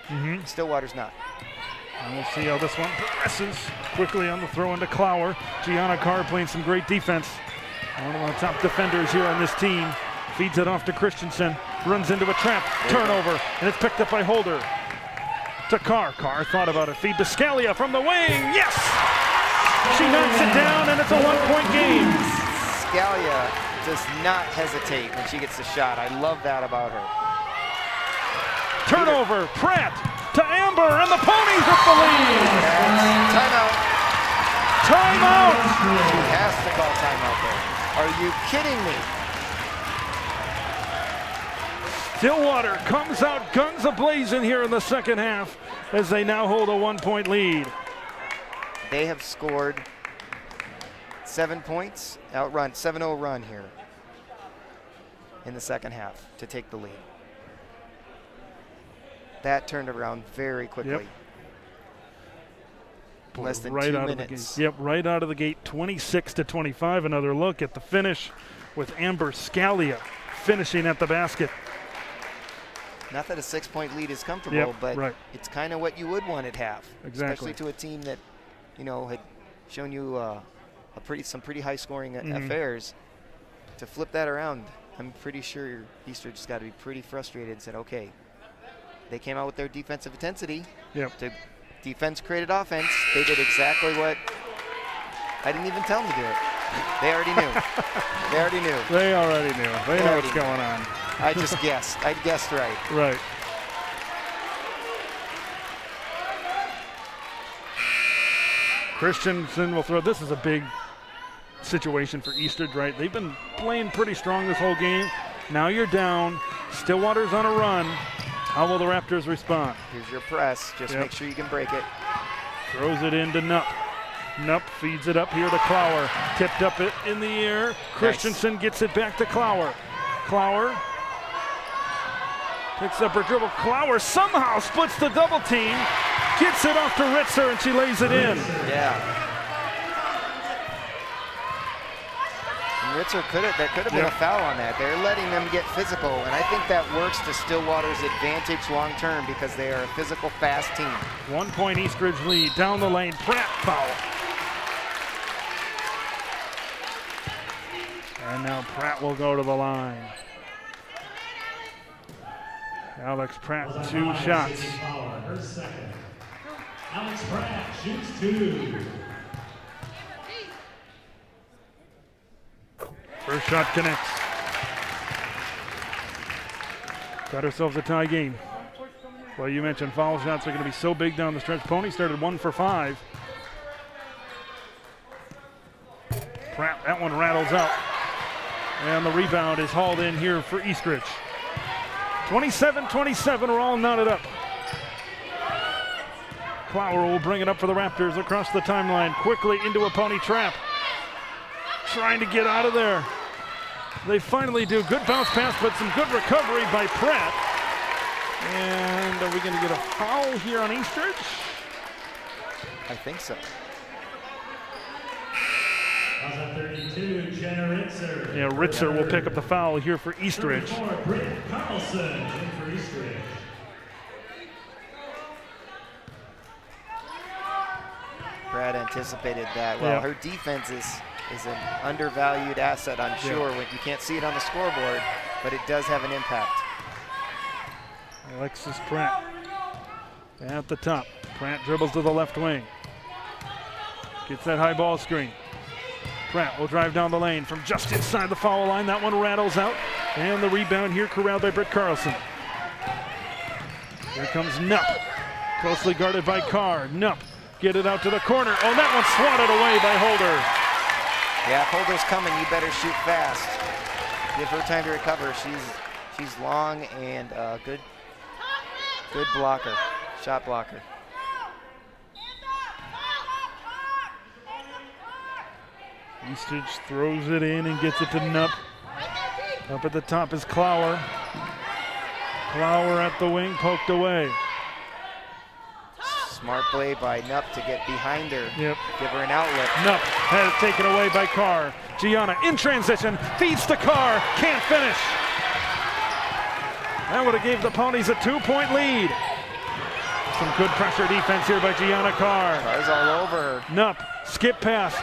Mm-hmm. Stillwater's not. And we'll see how this one progresses. Quickly on the throw into Clower. Gianna Carr playing some great defense. One of the top defenders here on this team. Feeds it off to Christensen. Runs into a trap. Turnover. And it's picked up by Holder. To Carr. Carr thought about it. Feed to Scalia from the wing. Yes! She knocks it down, and it's a 1-point game. Scalia does not hesitate when she gets the shot. I love that about her. Turnover. Pratt to Amber, and the Ponies with the lead. Timeout. Timeout. She has to call timeout there. Are you kidding me? Stillwater comes out guns a-blazing here in the second half as they now hold a 1-point lead. They have scored 7 points, 7-0 run here in the second half to take the lead. That turned around very quickly. Yep. Less than right 2 out minutes. Of the gate. Yep, right out of the gate, 26-25. Another look at the finish with Amber Scalia finishing at the basket. Not that a 6-point lead is comfortable, but right. it's kind of what you would want at half, Exactly. especially to a team that, you know, had shown you some pretty high-scoring affairs. To flip that around, I'm pretty sure Eastridge just got to be pretty frustrated and said, okay, they came out with their defensive intensity. Yep. To defense created offense. They did exactly what I didn't even tell them to do it. They already knew. They already knew. They already knew. They know what's going on. I just guessed. I guessed right. Right. Christensen will throw. This is a big situation for Eastridge, right? They've been playing pretty strong this whole game. Now you're down. Stillwater's on a run. How will the Raptors respond? Here's your press. Just make sure you can break it. Throws it into Nupp. Nupp feeds it up here to Clower. Tipped up it in the air. Christensen gets it back to Clower. Clower picks up her dribble. Clower somehow splits the double team. Gets it off to Ritzer and she lays it in. Yeah. And Ritzer that could have been a foul on that. They're letting them get physical, and I think that works to Stillwater's advantage long term because they are a physical, fast team. 1 point Eastridge lead. Down the lane. Pratt foul. And now Pratt will go to the line. Alex Pratt, 2 shots. Her second. Alex Pratt shoots 2. First shot connects. Got ourselves a tie game. Well, you mentioned foul shots are going to be so big down the stretch. Pony started 1 for 5. Pratt, that one rattles out. And the rebound is hauled in here for Eastridge. 27-27, we're all knotted up. Clower will bring it up for the Raptors across the timeline, quickly into a Pony trap. Trying to get out of there. They finally do. Good bounce pass, but some good recovery by Pratt. And are we going to get a foul here on Eastridge? I think so. Fouls at 32, Jenna Ritzer. Yeah, Ritzer will pick up the foul here for Eastridge. 34, Britt Carlson in for Eastridge. Brad anticipated that. Well, her defense is an undervalued asset, I'm sure. When you can't see it on the scoreboard, but it does have an impact. Alexis Pratt at the top. Pratt dribbles to the left wing. Gets that high ball screen. Pratt will drive down the lane from just inside the foul line. That one rattles out. And the rebound here corralled by Britt Carlson. Here comes Nupp. Closely guarded by Carr. Nupp get it out to the corner. Oh, that one swatted away by Holder. Yeah, if Holder's coming, you better shoot fast. Give her time to recover. She's long and good blocker, shot blocker. Eastridge throws it in and gets it to Nupp. Up at the top is Clower. Clower at the wing, poked away. Smart play by Nupp to get behind her. Yep. Give her an outlet. Nupp had it taken away by Carr. Gianna in transition, feeds to Carr, can't finish. That would have gave the Ponies a 2-point lead. Some good pressure defense here by Gianna Carr. Carr's all over her. Nupp, skip pass.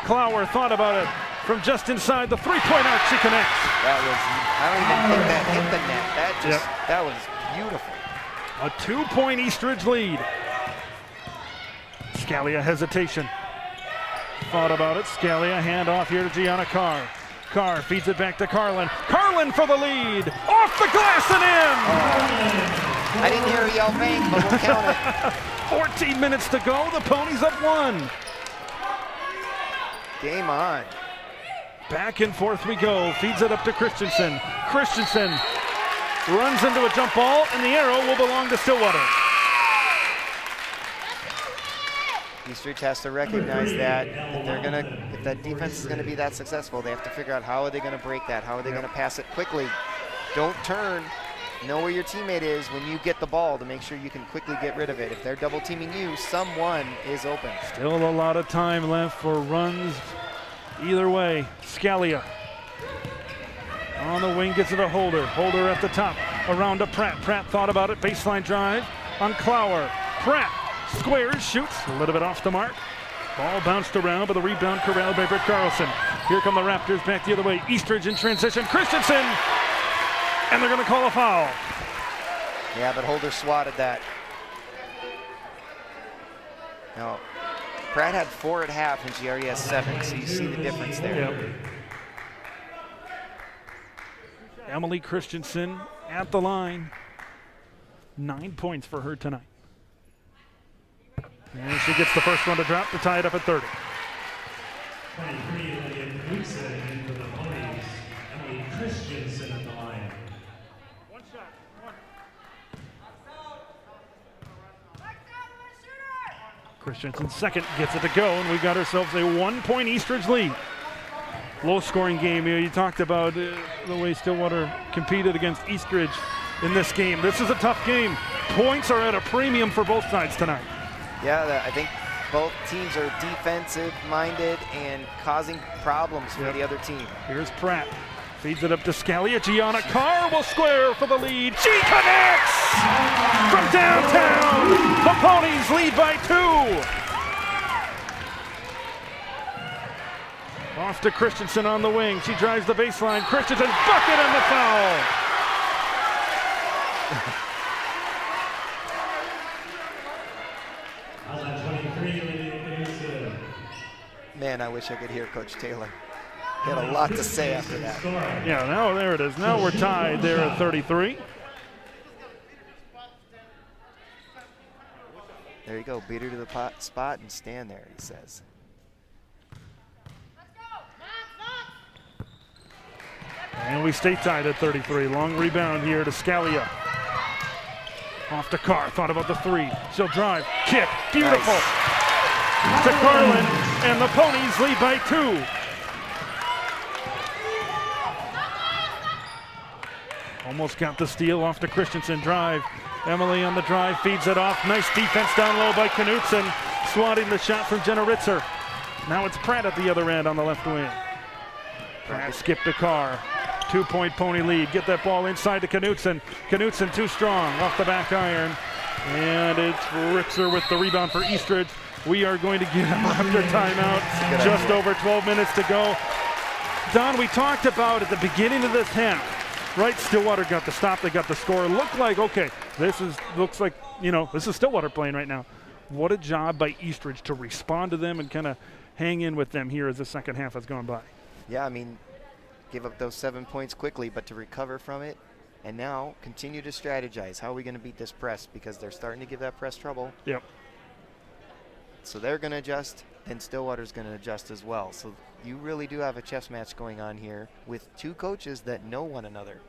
Clower thought about it from just inside the 3-point arc. She connects. That was, I don't even think that hit the net. That was beautiful. A 2-point Eastridge lead. Scalia hesitation. Thought about it. Scalia handoff here to Gianna Carr. Carr feeds it back to Carlin. Carlin for the lead. Off the glass and in. I didn't hear her yell bang, but we'll count it. 14 minutes to go. The Ponies up 1. Game on. Back and forth we go. Feeds it up to Christensen. Christensen runs into a jump ball, and the arrow will belong to Stillwater. Eastridge has to recognize that if that defense is gonna be that successful, they have to figure out how are they gonna break that, how are they gonna pass it quickly. Don't turn. Know where your teammate is when you get the ball to make sure you can quickly get rid of it. If they're double teaming you, someone is open. Still a lot of time left for runs either way. Scalia on the wing, gets it to Holder. Holder at the top, around to Pratt. Pratt thought about it, baseline drive on Clower. Pratt squares, shoots, a little bit off the mark. Ball bounced around, but the rebound corralled by Britt Carlson. Here come the Raptors back the other way. Eastridge in transition, Christensen, and they're gonna call a foul. Yeah, but Holder swatted that. Now, Pratt had 4 at half, and she already has 7, so you see the difference there. Yep. Emily Christensen at the line. 9 points for her tonight. And she gets the first one to drop to tie it up at 30. 23, Olivia Knudsen in for the Ponies. Emily Christensen at the line. One shot. Christensen's second gets it to go, and we've got ourselves a 1-point Eastridge lead. Low-scoring game. You talked about the way Stillwater competed against Eastridge in this game. This is a tough game. Points are at a premium for both sides tonight. Yeah, I think both teams are defensive-minded and causing problems for the other team. Here's Pratt. Feeds it up to Scalia. Gianna Carr will square for the lead. She connects from downtown. The Ponies lead by 2. Off to Christensen on the wing. She drives the baseline. Christensen, bucket and the foul. Man, I wish I could hear Coach Taylor. He had a lot to say after that. Yeah, now there it is. Now we're tied there at 33. There you go. Beat her to the spot and stand there, he says. And we stay tied at 33. Long rebound here to Scalia. Off to Carr. Thought about the 3. She'll drive. Kick. Beautiful. Nice. To Carlin. And the Ponies lead by 2. Almost got the steal off to Christensen. Drive. Emily on the drive. Feeds it off. Nice defense down low by Knudsen. Swatting the shot from Jenna Ritzer. Now it's Pratt at the other end on the left wing. Pratt skipped to Carr. 2-point Pony lead. Get that ball inside to Knudsen. Knudsen too strong off the back iron. And it's Ritzer with the rebound for Eastridge. We are going to get a Raptor timeout. Just over 12 minutes to go. Don, we talked about at the beginning of this half, right? Stillwater got the stop. They got the score. Looked like, okay, looks like, this is Stillwater playing right now. What a job by Eastridge to respond to them and kind of hang in with them here as the second half has gone by. Yeah, I mean, give up those 7 points quickly, but to recover from it and now continue to strategize. How are we going to beat this press? Because they're starting to give that press trouble. Yep. So they're going to adjust, and Stillwater's going to adjust as well. So you really do have a chess match going on here with 2 coaches that know one another.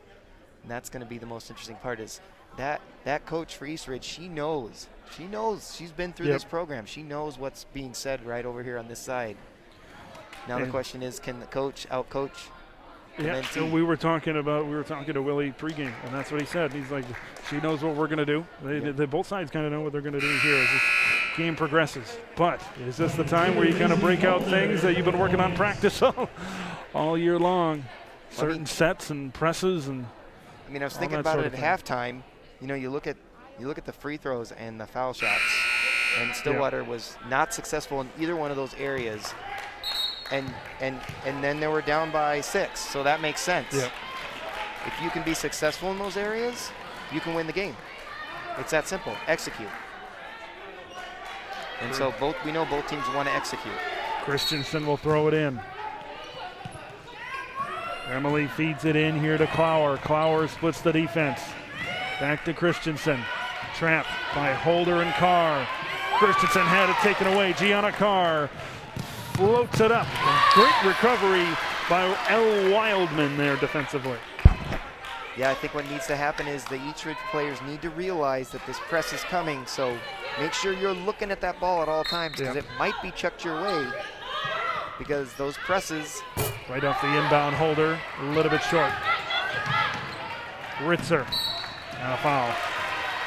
And that's going to be the most interesting part is that coach for Eastridge, she knows. She's been through this program. She knows what's being said right over here on this side. Now the question is, can the coach out-coach? Yeah, so we were talking to Willie pregame, and that's what he said. He's like, she knows what we're going to do. They both sides kind of know what they're going to do here as this game progresses. But is this the time where you kind of break out things that you've been working on practice all year long? Certain sets and presses and. I mean, I was thinking about it at halftime. You look at the free throws and the foul shots, and Stillwater was not successful in either one of those areas. And then they were down by 6, so that makes sense. Yep. If you can be successful in those areas, you can win the game. It's that simple. Execute. And so we know both teams want to execute. Christensen will throw it in. Emily feeds it in here to Clower. Clower splits the defense. Back to Christensen. Trapped by Holder and Carr. Christensen had it taken away. Gianna Carr floats it up. Great recovery by Elle Wildman there defensively. Yeah, I think what needs to happen is the Eastridge players need to realize that this press is coming, so make sure you're looking at that ball at all times because it might be chucked your way because those presses. Right off the inbound Holder, a little bit short. Ritzer, and a foul.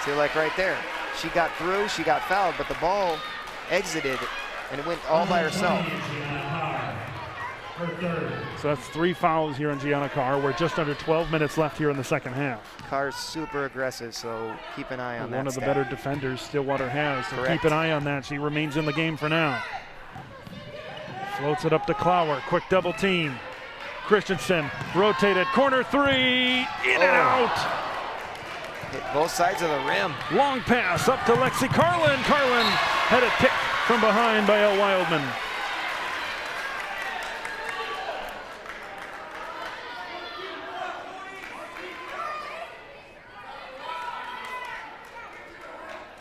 See, like right there, she got through, she got fouled, but the ball exited and it went all by herself. So that's 3 fouls here on Gianna Carr. We're just under 12 minutes left here in the second half. Carr's super aggressive, so keep an eye on that. One of the better defenders Stillwater has, so Correct. keep an eye on that. She remains in the game for now. Floats it up to Clower, quick double team. Christensen, rotated, corner 3, in and out. Hit both sides of the rim. Long pass up to Lexi Carlin. Carlin had it picked from behind by El Wildman.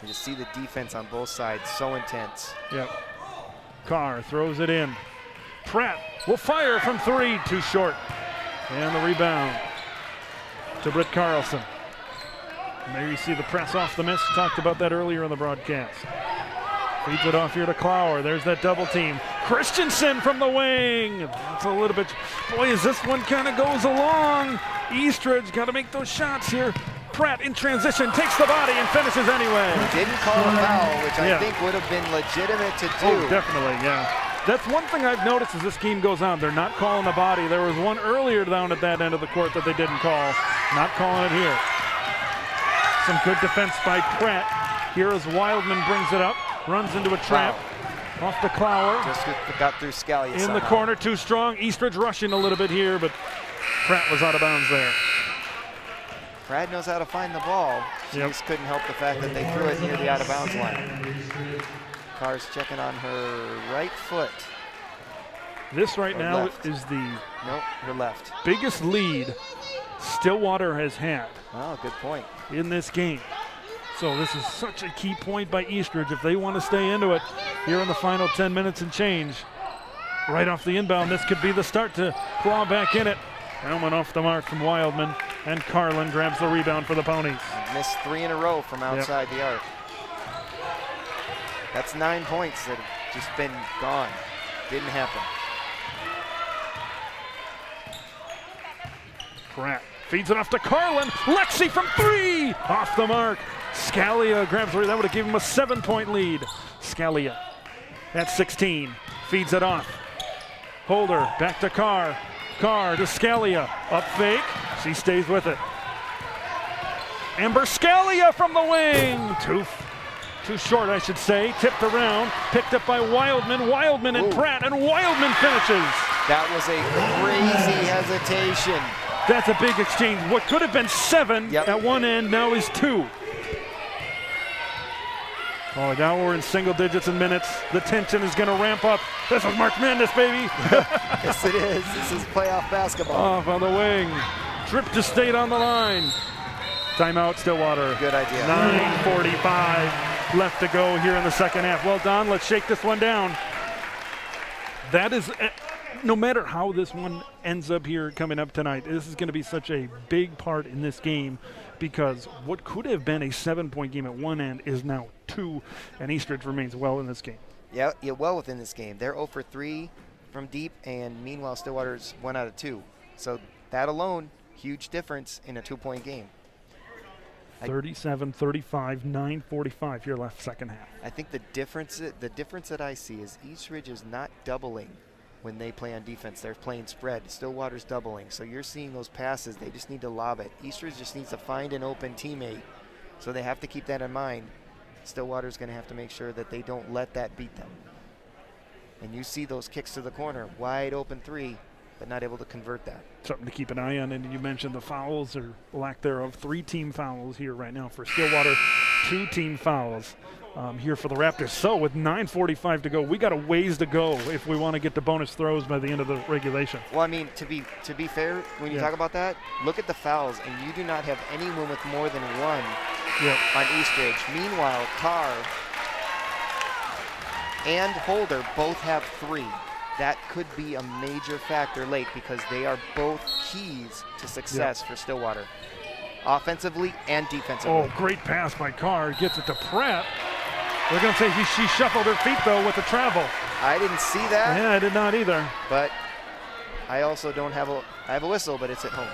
You just see the defense on both sides, so intense. Yep. Carr throws it in. Pratt will fire from 3, too short. And the rebound to Britt Carlson. And there you see the press off the miss. Talked about that earlier in the broadcast. Feeds it off here to Clower. There's that double team. Christensen from the wing. That's a little bit. Boy, as this one kind of goes along. Eastridge got to make those shots here. Pratt in transition, takes the body and finishes anyway. Didn't call a foul, which I think would have been legitimate to do. Oh, definitely, yeah. That's one thing I've noticed as this game goes on. They're not calling the body. There was one earlier down at that end of the court that they didn't call. Not calling it here. Some good defense by Pratt. Here as Wildman brings it up, runs into a trap. Wow. Off to Clower. Just got through Scalia in somehow. the corner, too strong. Eastridge rushing a little bit here, but Pratt was out of bounds there. Pratt knows how to find the ball. She just couldn't help the fact that they threw it near the out-of-bounds line. Carr's checking on her right foot. This right now left. is the her left. biggest lead Stillwater has had. Oh, good point. In this game. So this is such a key point by Eastridge if they want to stay into it here in the final 10 minutes and change. Right off the inbound, this could be the start to claw back in it. And went off the mark from Wildman, and Carlin grabs the rebound for the Ponies. Missed 3 in a row from outside the arc. That's 9 points that have just been gone. Didn't happen. Pratt feeds it off to Carlin. Lexi from 3, off the mark. Scalia grabs the, that would have given him a 7-point lead. Scalia at 16, feeds it off. Holder back to Carr. Carr to Scalia, up fake, she stays with it. Amber Scalia from the wing, too short I should say, tipped around, picked up by Wildman, and Pratt, and Wildman finishes. That was a crazy hesitation. That's a big exchange. What could have been 7 at one end now is 2. Oh, now we're in single digits in minutes. The tension is going to ramp up. This is March Madness, baby. Yes, it is. This is playoff basketball. Off on the wing. Trip to state on the line. Timeout, Stillwater. Good idea. 9:45 left to go here in the second half. Well, Don, let's shake this one down. That is, no matter how this one ends up here coming up tonight, this is going to be such a big part in this game because what could have been a 7-point game at one end is now 2, and Eastridge remains well in this game. Yeah, well within this game. They're 0 for 3 from deep, and meanwhile Stillwater's 1 out of 2. So that alone, huge difference in a 2-point game. 37-35, 9:45 here left second half. I think the difference that I see is Eastridge is not doubling when they play on defense. They're playing spread. Stillwater's doubling. So you're seeing those passes. They just need to lob it. Eastridge just needs to find an open teammate. So they have to keep that in mind. Stillwater's going to have to make sure that they don't let that beat them. And you see those kicks to the corner, wide open 3, but not able to convert that. Something to keep an eye on. And you mentioned the fouls or lack thereof. 3 team fouls here right now for Stillwater. 2 team fouls here for the Raptors. So with 9:45 to go, we got a ways to go if we want to get to bonus throws by the end of the regulation. Well, I mean, to be fair, when you talk about that, look at the fouls, and you do not have anyone with more than 1 on Eastridge. Meanwhile, Carr and Holder both have 3. that could be a major factor late because they are both keys to success for Stillwater, offensively and defensively. Oh, great pass by Carr. Gets it to Pratt. They're going to say she shuffled her feet, though, with the travel. I didn't see that. Yeah, I did not either. But I also don't have I have a whistle, but it's at home.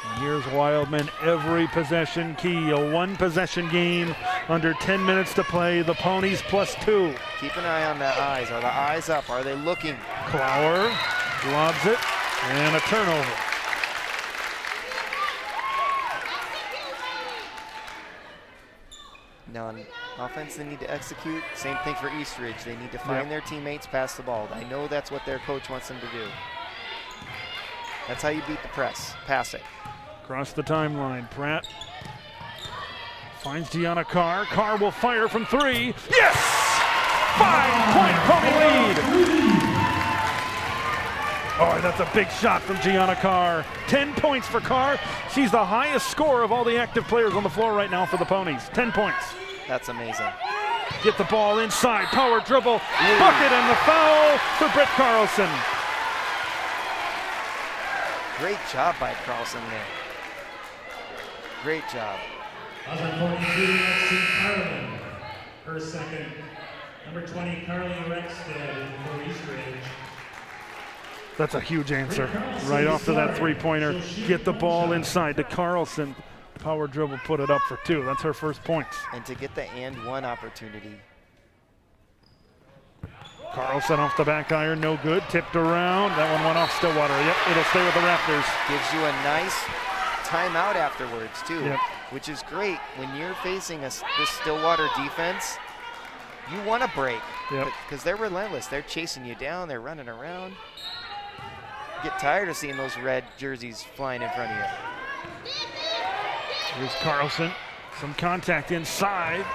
And here's Wildman, every possession key, a one-possession game, under 10 minutes to play. The Ponies +2. Keep an eye on the eyes. Are the eyes up? Are they looking? Clower lobs it, and a turnover. Now on offense, they need to execute. Same thing for Eastridge. They need to find their teammates, pass the ball. I know that's what their coach wants them to do. That's how you beat the press. Pass it. Across the timeline, Pratt finds Gianna Carr. Carr will fire from 3. Yes! 5-point Pony lead. Oh, that's a big shot from Gianna Carr. 10 points for Carr. She's the highest scorer of all the active players on the floor right now for the Ponies. 10 points. That's amazing. Get the ball inside, power dribble, bucket, and the foul for Britt Carlson. Great job by Carlson there. Great job. Number 42, Lexi Carlin. Her second. Number 20, Carly Rexted for Eastridge. That's a huge answer. Right off to that three-pointer. Get the ball inside to Carlson. Power dribble, put it up for 2. That's her first points. And to get the and one opportunity. Carlson off the back iron, no good. Tipped around. That one went off Stillwater. Yep, it'll stay with the Raptors. Gives you a nice timeout afterwards, too, Yep. which is great. When you're facing this Stillwater defense, you want to break because they're relentless. They're chasing you down. They're running around. You get tired of seeing those red jerseys flying in front of you. Here's Carlson. Some contact inside.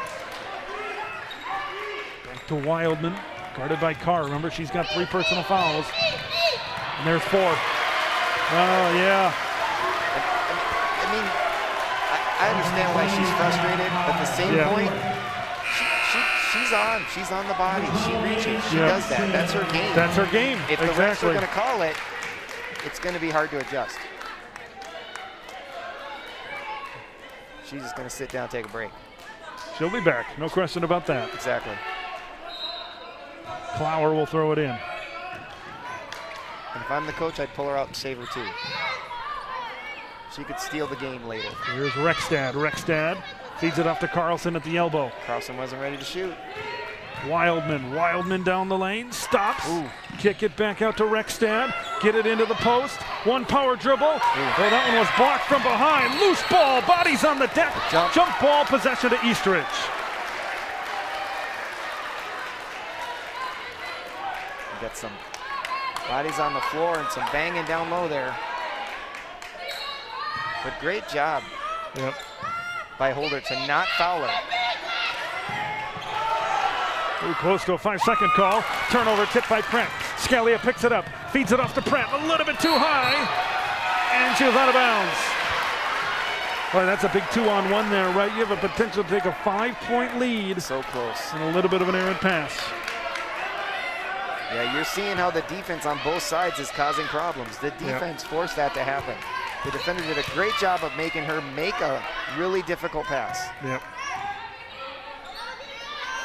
Back to Wildman. Guarded by Carr. Remember, she's got 3 personal fouls. And there's 4. Oh, yeah. I mean, I understand why she's frustrated, but at the same point, she's on. She's on the body. She reaches. She does that. That's her game. That's her game. If the refs are going to call it, it's going to be hard to adjust. She's just going to sit down and take a break. She'll be back. No question about that. Exactly. Clower will throw it in. And if I'm the coach, I'd pull her out and save her too. She could steal the game later. Here's Rexstad. Rexstad feeds it off to Carlson at the elbow. Carlson wasn't ready to shoot. Wildman down the lane, stops, kick it back out to Rexstad, get it into the post, one power dribble. Oh, that one was blocked from behind. Loose ball, bodies on the deck. Jump ball, possession to Eastridge. We got some bodies on the floor and some banging down low there. But great job by Holder to not foul her. Ooh, close to a 5-second call. Turnover tipped by Pratt. Scalia picks it up, feeds it off to Pratt. A little bit too high, and she was out of bounds. Boy, that's a big 2-on-1 there, right? You have a potential to take a 5-point lead. So close. And a little bit of an errant pass. Yeah, you're seeing how the defense on both sides is causing problems. The defense forced that to happen. The defender did a great job of making her make a really difficult pass. Yep.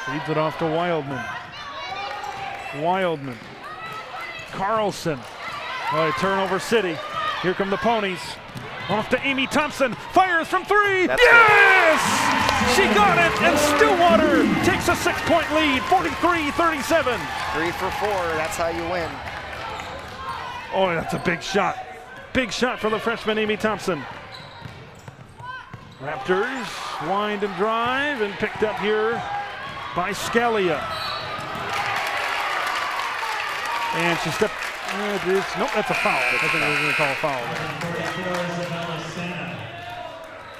Feeds it off to Wildman. Carlson. All right, turnover city. Here come the Ponies. Off to Amy Thompson. Fires from 3. Yes! She got it, and Stillwater takes a 6-point lead, 43-37. 3 for 4, that's how you win. Oh, that's a big shot. Big shot for the freshman Amy Thompson. Raptors wind and drive, and picked up here by Scalia. And she stepped, nope, that's a foul. I think we're going to call a foul there.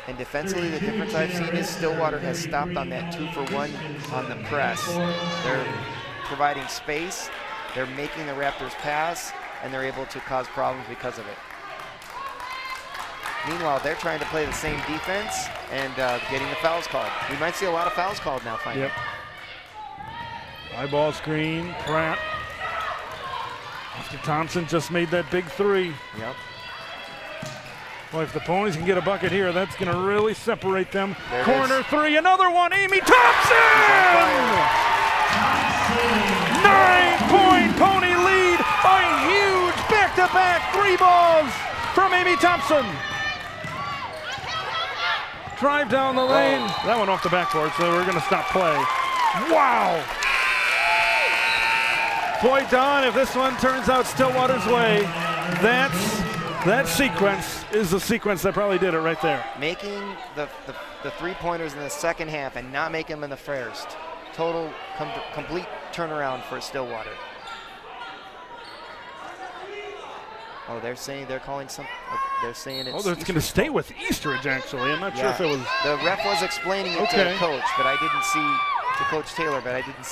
And defensively, the difference I've seen is Stillwater has stopped on that 2-for-1 on the press. They're providing space, they're making the Raptors pass, and they're able to cause problems because of it. Meanwhile, they're trying to play the same defense and getting the fouls called. We might see a lot of fouls called now finally. Yep. High ball screen, Pratt. After Thompson just made that big three. Yep. Boy, if the Ponies can get a bucket here, that's going to really separate them. There it Corner is. three, another one, Amy Thompson! 9-point Pony lead, a huge back-to-back three balls from Amy Thompson. Drive down the lane. That one off the backboard, so we're going to stop play. Wow! Boy, Don, if this one turns out Stillwater's way, that sequence is the sequence that probably did it right there. Making the three-pointers in the second half and not making them in the first. Total complete turnaround for Stillwater. Oh, they're saying they're calling some. They're saying it's. Oh, it's going to stay with Eastridge, actually. I'm not sure if it was. The ref was explaining it to the coach, but I didn't see. To Coach Taylor, but I couldn't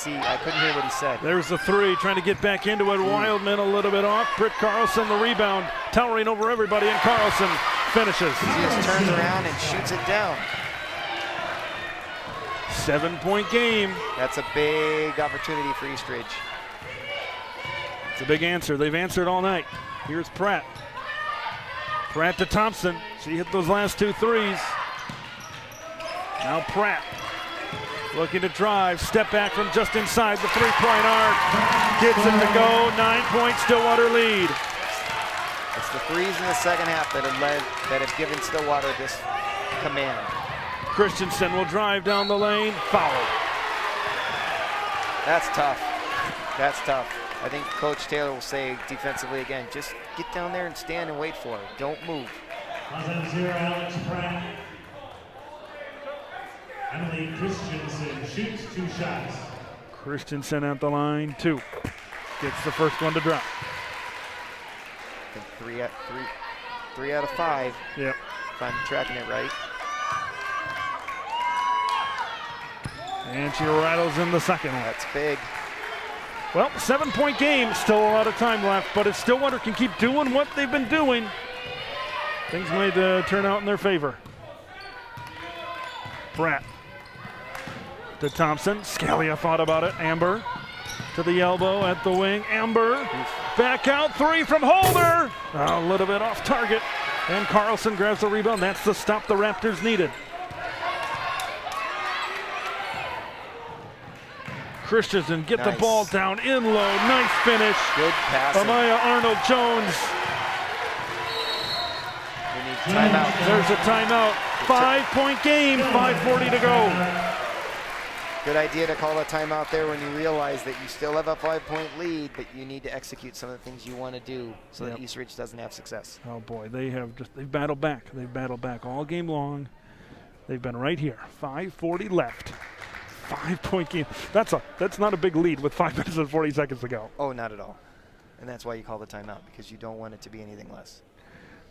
hear what he said. There's the three, trying to get back into it. Wildman a little bit off. Britt Carlson, the rebound, towering over everybody, and Carlson finishes. He just turns around and shoots it down. 7-point game. That's a big opportunity for Eastridge. It's a big answer. They've answered all night. Here's Pratt. Pratt to Thompson. She hit those last two threes. Now Pratt. Looking to drive, step back from just inside the three-point arc. Gets it to go, 9-point Stillwater lead. It's the threes in the second half that have given Stillwater this command. Christensen will drive down the lane, foul. That's tough. That's tough. I think Coach Taylor will say defensively again, just get down there and stand and wait for it. Don't move. On 0, Alex Pratt. Emily Christensen shoots 2 shots. Christensen at the line, 2. Gets the first one to drop. I think three out of 5. Yep. If I'm tracking it right. And she rattles in the second one. That's big. Well, 7-point game, still a lot of time left, but if Stillwater can keep doing what they've been doing, things might turn out in their favor. Pratt to Thompson. Scalia thought about it. Amber to the elbow at the wing. Amber back out, 3 from Holder. A little bit off target. And Carlson grabs the rebound. That's the stop the Raptors needed. Christensen get the ball down in low. Nice finish. Good pass. Amaya Arnold-Jones. We need timeout. There's a timeout. 5-point game, 5:40 to go. Good idea to call a timeout there when you realize that you still have a 5-point lead, but you need to execute some of the things you want to do so that Eastridge doesn't have success. Oh boy, they've battled back. They've battled back all game long. They've been right here. 5:40 left. 5-point game. That's not a big lead with 5 minutes and 40 seconds to go. Oh, not at all. And that's why you call the timeout, because you don't want it to be anything less.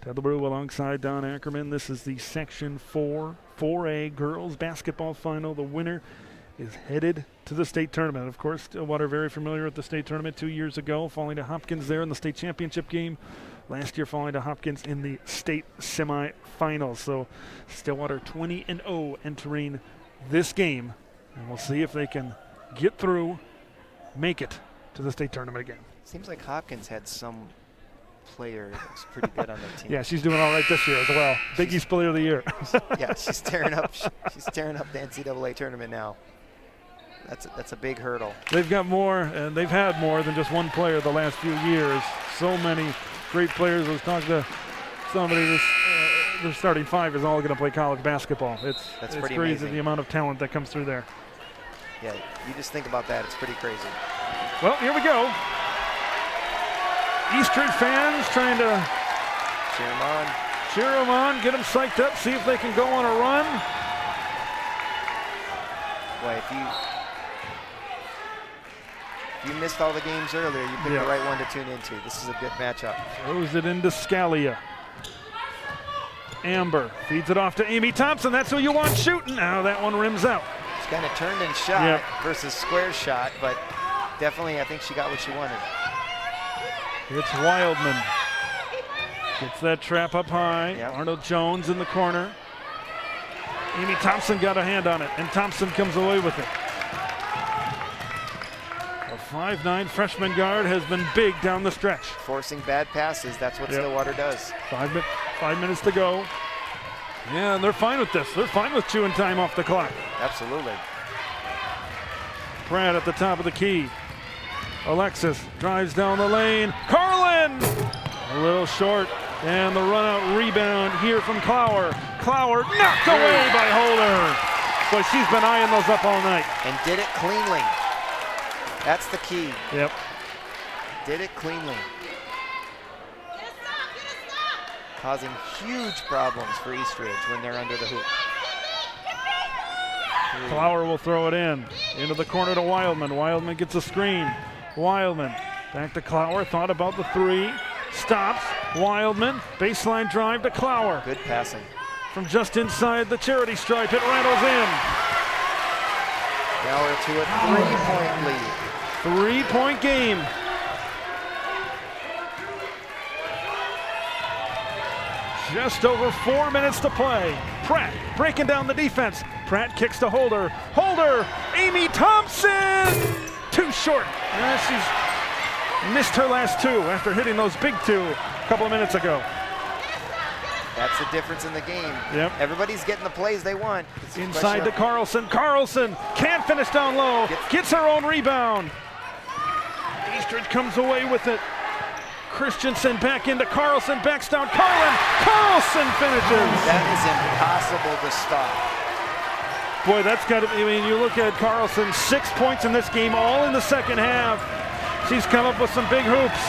Ted LeBrew alongside Don Ackerman. This is the Section 4A girls basketball final. The winner is headed to the state tournament. Of course, Stillwater very familiar with the state tournament 2 years ago, falling to Hopkins there in the state championship game. Last year falling to Hopkins in the state semifinals. So Stillwater 20-0 entering this game. And we'll see if they can get through, make it to the state tournament again. Seems like Hopkins had some player that's pretty good on their team. Yeah, she's doing all right this year as well. Big East Player of the Year. Yeah, she's tearing up the NCAA tournament now. That's a big hurdle. They've got more, and they've had more than just one player the last few years. So many great players. I was talking to somebody, their starting 5 is all going to play college basketball. It's pretty crazy amazing. the amount of talent that comes through there. Yeah, you just think about that. It's pretty crazy. Well, here we go. Eastridge fans trying to cheer them on, get them psyched up, see if they can go on a run. Boy, if you missed all the games earlier, you picked the right one to tune into. This is a good matchup. Throws it into Scalia. Amber feeds it off to Amy Thompson. That's who you want shooting. Now that one rims out. It's kind of turned and shot versus square shot, but definitely I think she got what she wanted. It's Wildman. Gets that trap up high. Arnold-Jones in the corner. Amy Thompson got a hand on it, and Thompson comes away with it. 5'9" freshman guard has been big down the stretch. Forcing bad passes, that's what Stillwater does. 5 minutes to go. Yeah, and they're fine with this. They're fine with chewing time off the clock. Absolutely. Pratt at the top of the key. Alexis drives down the lane. Carlin! A little short. And the run-out rebound here from Clower. Clower knocked away by Holder. Boy, she's been eyeing those up all night. And did it cleanly. That's the key. Yep. Did it cleanly. Causing huge problems for Eastridge when they're under the hoop. Clower will throw it into the corner to Wildman. Wildman gets a screen. Wildman back to Clower. Thought about the three. Stops. Wildman. Baseline drive to Clower. Good passing. From just inside the charity stripe, it rattles in. Now we're to a 3-point lead. 3-point game. Just over 4 minutes to play. Pratt breaking down the defense. Pratt kicks to Holder. Holder, Amy Thompson! Too short. She's missed her last two after hitting those big two a couple of minutes ago. That's the difference in the game. Yep. Everybody's getting the plays they want. Inside to Carlson. Carlson can't finish down low. Gets her own rebound. Eastridge comes away with it. Christensen back into Carlson. Backs down Carlin. Carlson finishes. That is impossible to stop. Boy, that's got to be, I mean, you look at Carlson, 6 points in this game, all in the second half. She's come up with some big hoops.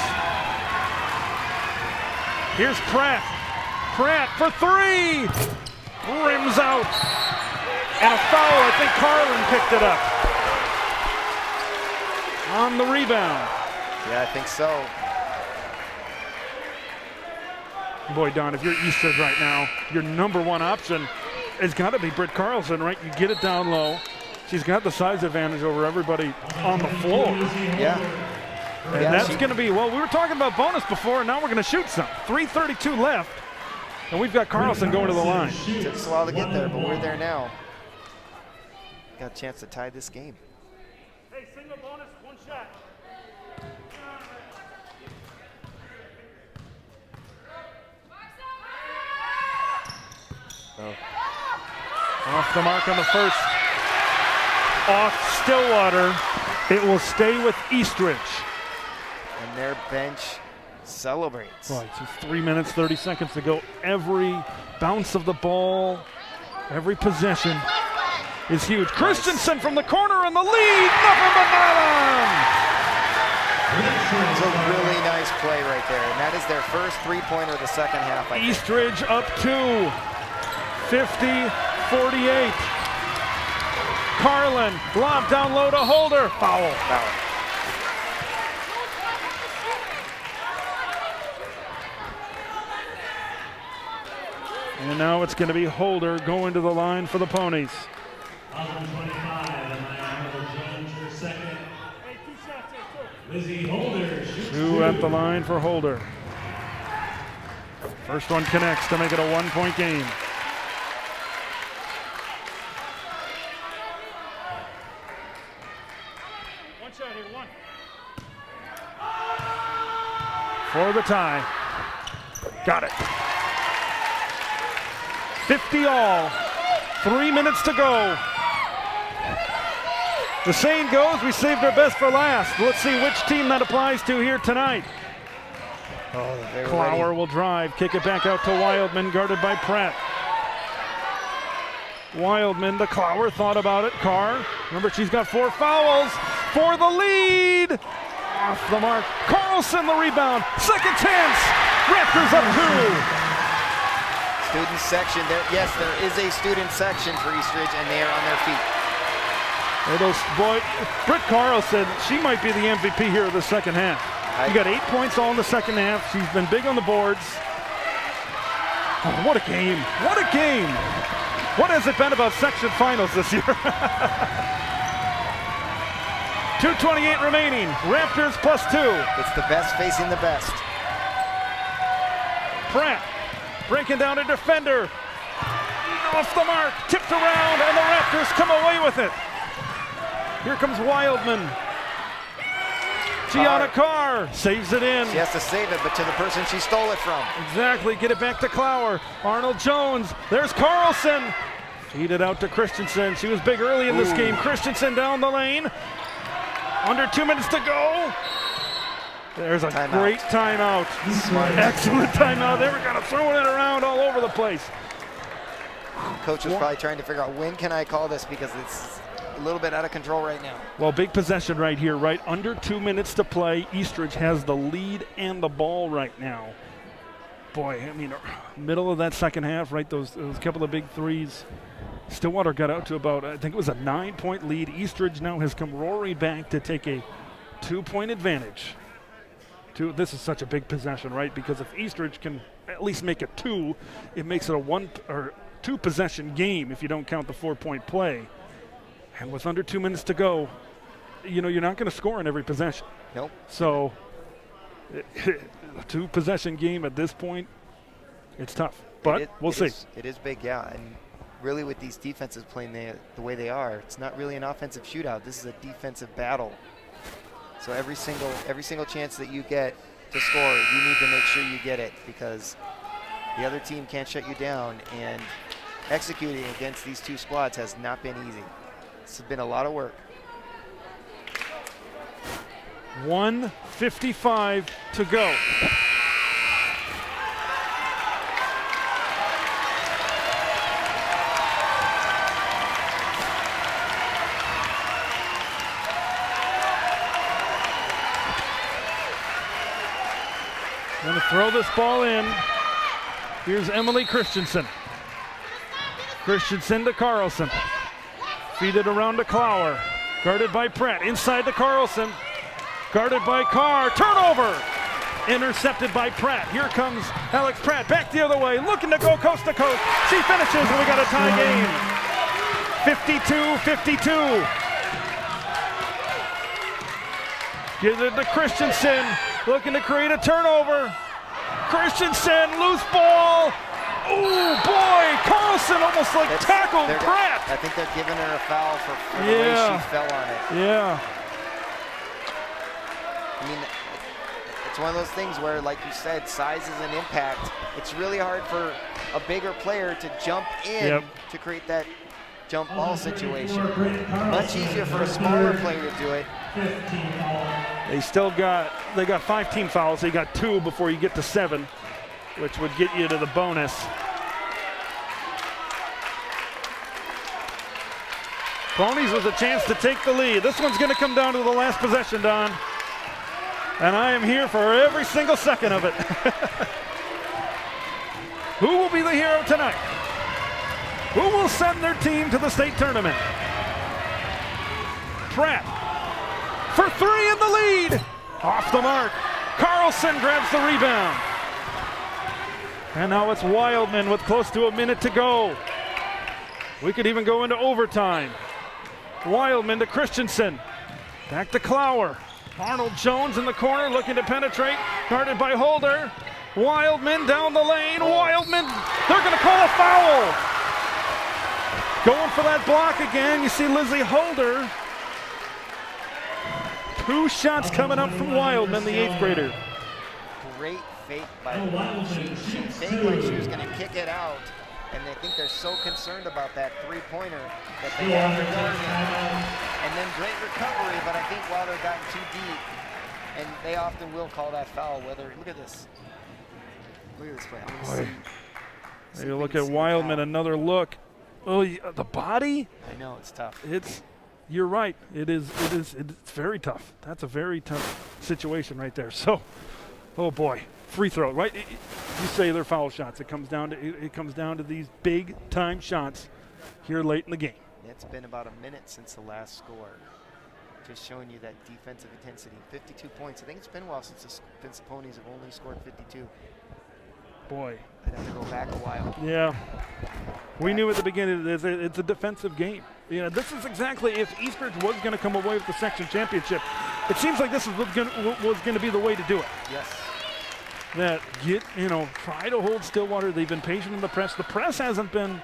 Here's Pratt. Pratt for three. Rims out. And a foul. I think Carlin picked it up. On the rebound. Yeah, I think so. Boy, Don, if you're Eastridge right now, your number one option has got to be Britt Carlson, right? You get it down low. She's got the size advantage over everybody on the floor. Yeah. And that's going to be, well, we were talking about bonus before, and now we're going to shoot some. 3:32 left, and we've got Carlson going to the line. Took us a while to get there, but we're there now. Got a chance to tie this game. Hey, single bonus, one shot. Off the mark on the first. Off Stillwater. It will stay with Eastridge. And their bench celebrates. Right, just 3 minutes, 30 seconds to go. Every bounce of the ball, every possession is huge. Christensen from the corner and the lead. Nothing but nylon. It's a really nice play right there. And that is their first three-pointer of the second half, I think. Eastridge up 2. 50-48. Carlin, lob down low to Holder. Foul. And now it's going to be Holder going to the line for the Ponies. 25, Jones for second. Lizzie Holder shoots 2 at the line for Holder. First one connects to make it a 1-point game. One shot here, one. For the tie. Got it. 50 all. 3 minutes to go. The saying goes, we saved our best for last. Let's see which team that applies to here tonight. Clower will drive, kick it back out to Wildman, guarded by Pratt. Wildman to Clower, thought about it. Carr, remember she's got 4 fouls for the lead. Off the mark. Carlson the rebound. Second chance. Raptors up 2. Student section there. Yes, there is a student section for Eastridge, and they are on their feet. Boy, Britt Carlson, she might be the MVP here of the second half. You got 8 points all in the second half. She's been big on the boards. Oh, what a game. What a game. What has it been about section finals this year? 2:28 remaining. Raptors +2. It's the best facing the best. Pratt breaking down a defender. Off the mark, tipped around, and the Raptors come away with it. Here comes Wildman. Gianna Carr saves it in. She has to save it, but to the person she stole it from. Exactly, get it back to Clower. Arnold Jones, there's Carlson. Feed it out to Christensen. She was big early in this game. Christensen down the lane. Under 2 minutes to go. There's a great timeout. Excellent timeout. They were kind of throwing it around all over the place. Coach was probably trying to figure out when can I call this because it's a little bit out of control right now. Well, big possession right here, right under 2 minutes to play. Eastridge has the lead and the ball right now. Boy, I mean, middle of that second half, right, those couple of big threes. Stillwater got out to about, I think it was a 9-point lead. Eastridge now has come roaring back to take a 2-point advantage. This is such a big possession, right? Because if Eastridge can at least make it 2, it makes it a 1 or 2 possession game if you don't count the 4-point play. And with under 2 minutes to go, you know, you're not going to score in every possession. Nope. So, a 2 possession game at this point, it's tough. But we'll see. It is big, yeah. And really with these defenses playing the way they are, it's not really an offensive shootout. This is a defensive battle. So every single chance that you get to score, you need to make sure you get it because the other team can't shut you down. And executing against these 2 squads has not been easy. It's been a lot of work. 1:55 to go. Going to throw this ball in. Here's Emily Christensen. Christensen to Carlson. Feed it around to Clower. Guarded by Pratt. Inside to Carlson. Guarded by Carr. Turnover. Intercepted by Pratt. Here comes Alex Pratt. Back the other way. Looking to go coast to coast. She finishes and we got a tie game. 52-52. Gives it to Christensen. Looking to create a turnover. Christensen, loose ball. Oh boy, Carlson almost like tackled Pratt. I think they're giving her a foul for the way she fell on it. Yeah. I mean, it's one of those things where, like you said, size is an impact. It's really hard for a bigger player to jump in to create that jump ball situation. Much easier for a smaller player to do it. They got 5 team fouls. They got 2 before you get to 7, which would get you to the bonus. Ponies with a chance to take the lead. This one's going to come down to the last possession, Don. And I am here for every single second of it. Who will be the hero tonight? Who will send their team to the state tournament? Pratt for 3 in the lead. Off the mark. Carlson grabs the rebound. And now it's Wildman with close to a minute to go. We could even go into overtime. Wildman to Christensen. Back to Clower. Arnold Jones in the corner looking to penetrate. Guarded by Holder. Wildman down the lane. Wildman, they're going to call a foul. Going for that block again. You see Lizzie Holder. 2 shots coming up from Wildman, the 8th grader. Great fake by her. She faked like she was going to kick it out, and I think they're so concerned about that 3-pointer that they have to go in. And then great recovery, but I think Wilder got too deep, and they often will call that foul. Look at this. Look at this play. I'm going to see. You look at Wildman, another look. Oh, the body? I know, it's tough. You're right. It's very tough. That's a very tough situation right there. So, oh boy, free throw, right? You say they're foul shots. It comes down to these big time shots here late in the game. It's been about a minute since the last score. Just showing you that defensive intensity. 52 points. I think it's been a while since the Ponies have only scored 52. Boy. I'd have to go back a while. Yeah. We knew at the beginning it's a defensive game. This is exactly if Eastridge was going to come away with the section championship. It seems like this was going to be the way to do it. Yes. Try to hold Stillwater. They've been patient in the press. The press hasn't been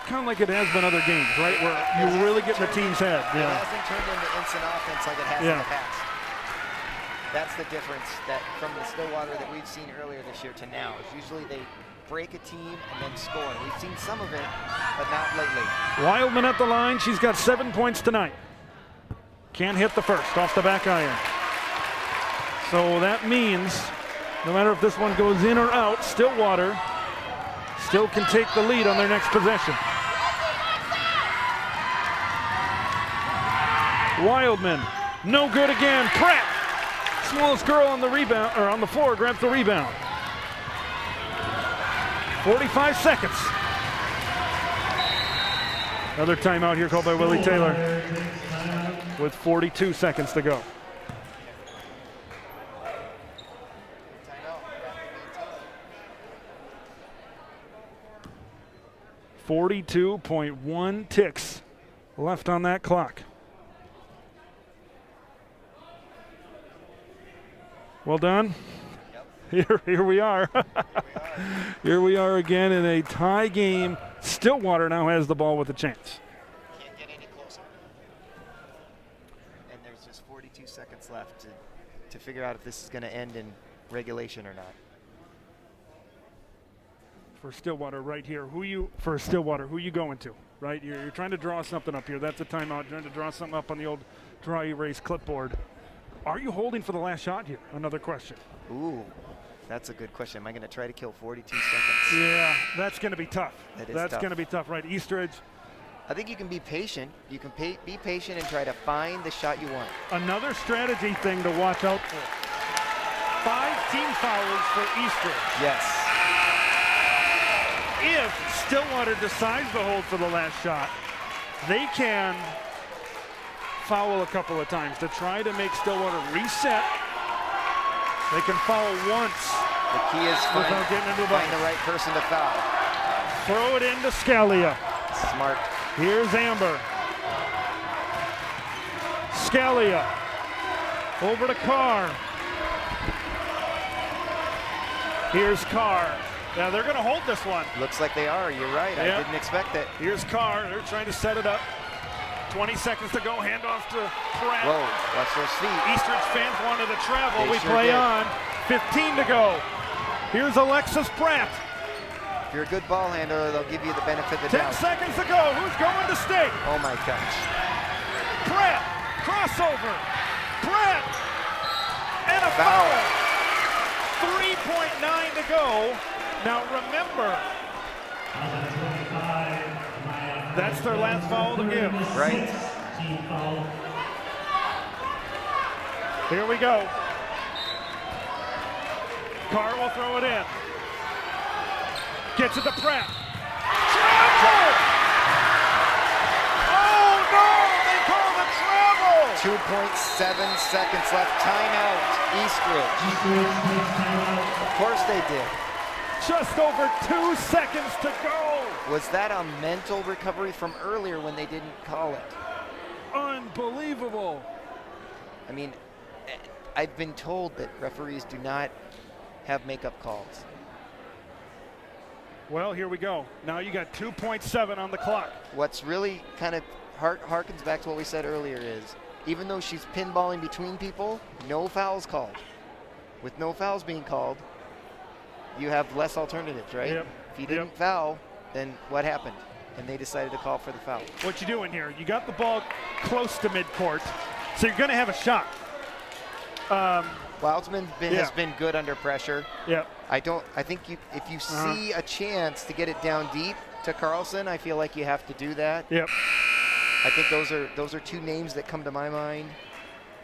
kind of like it has been other games, right? Where you really get in the team's head. It hasn't turned into instant offense like it has in the past. That's the difference that from the Stillwater that we've seen earlier this year to now. Is usually they break a team and then score. We've seen some of it, but not lately. Wildman at the line. She's got 7 points tonight. Can't hit the first off the back iron. So that means no matter if this one goes in or out, Stillwater still can take the lead on their next possession. Wildman, no good again. Pratt, smallest girl on the rebound, or on the floor, grabs the rebound. 45 seconds. Another timeout here called by Willie Taylor with 42 seconds to go. 42.1 ticks left on that clock. Well done. Here we are. Here we are again in a tie game. Stillwater now has the ball with a chance. Can't get any closer. And there's just 42 seconds left to figure out if this is going to end in regulation or not. For Stillwater right here, who you going to, right? You're trying to draw something up here. That's a timeout. Trying to draw something up on the old dry erase clipboard. Are you holding for the last shot here? Another question. Ooh, that's a good question. Am I going to try to kill 42 seconds? Yeah, that's going to be tough. That's going to be tough, right? Eastridge. I think you can be patient. You can be patient and try to find the shot you want. Another strategy thing to watch out for. 5 team fouls for Eastridge. Yes. If Stillwater decides to hold for the last shot, they can foul a couple of times to try to make Stillwater reset. They can foul once. The key is find the right person to foul. Throw it into Scalia. Smart. Here's Amber. Scalia. Over to Carr. Here's Carr. Yeah, they're going to hold this one. Looks like they are. You're right. Yep. I didn't expect it. Here's Carr. They're trying to set it up. 20 seconds to go. Handoff to Pratt. Whoa, watch those feet. Eastridge fans wanted to travel. They We sure play did. on. 15 to go. Here's Alexis Pratt. If you're a good ball handler, they'll give you the benefit of the 10 doubt. seconds to go. Who's going to stake? Oh my gosh. Pratt. Crossover. Pratt. And a Foul. foul. 3.9 to go. Now remember, that's their last foul to give. Right. Here we go. Carr will throw it in. Gets it to Pratt. Travel! Oh no! They call the travel! 2.7 seconds left. Timeout. Eastridge. Of course they did. Just over 2 seconds to go. Was that a mental recovery from earlier when they didn't call it? Unbelievable. I mean, I've been told that referees do not have makeup calls. Well, here we go. Now you got 2.7 on the clock. What's really kind of harkens back to what we said earlier is, even though she's pinballing between people, no fouls called. With no fouls being called, you have less alternatives, right? Yep. If you didn't foul, then what happened? And they decided to call for the foul. What you doing here? You got the ball close to midcourt, so you're going to have a shot. Wildman has been good under pressure. Yeah. I think if you see a chance to get it down deep to Carlson, I feel like you have to do that. Yep. I think those are 2 names that come to my mind.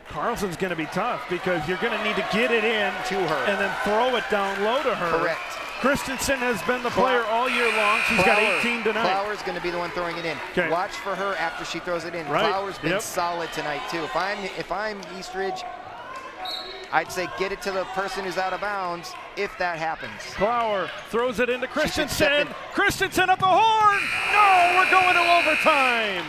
Carlson's going to be tough because you're going to need to get it in to her and then throw it down low to her. Correct. Christensen has been the player all year long. She's got 18 tonight. Flower's going to be the one throwing it in. Okay. Watch for her after she throws it in. Right. Flower's been solid tonight too. If I'm Eastridge, I'd say get it to the person who's out of bounds if that happens. Flower throws it into Christensen. Christensen at the horn. No, we're going to overtime.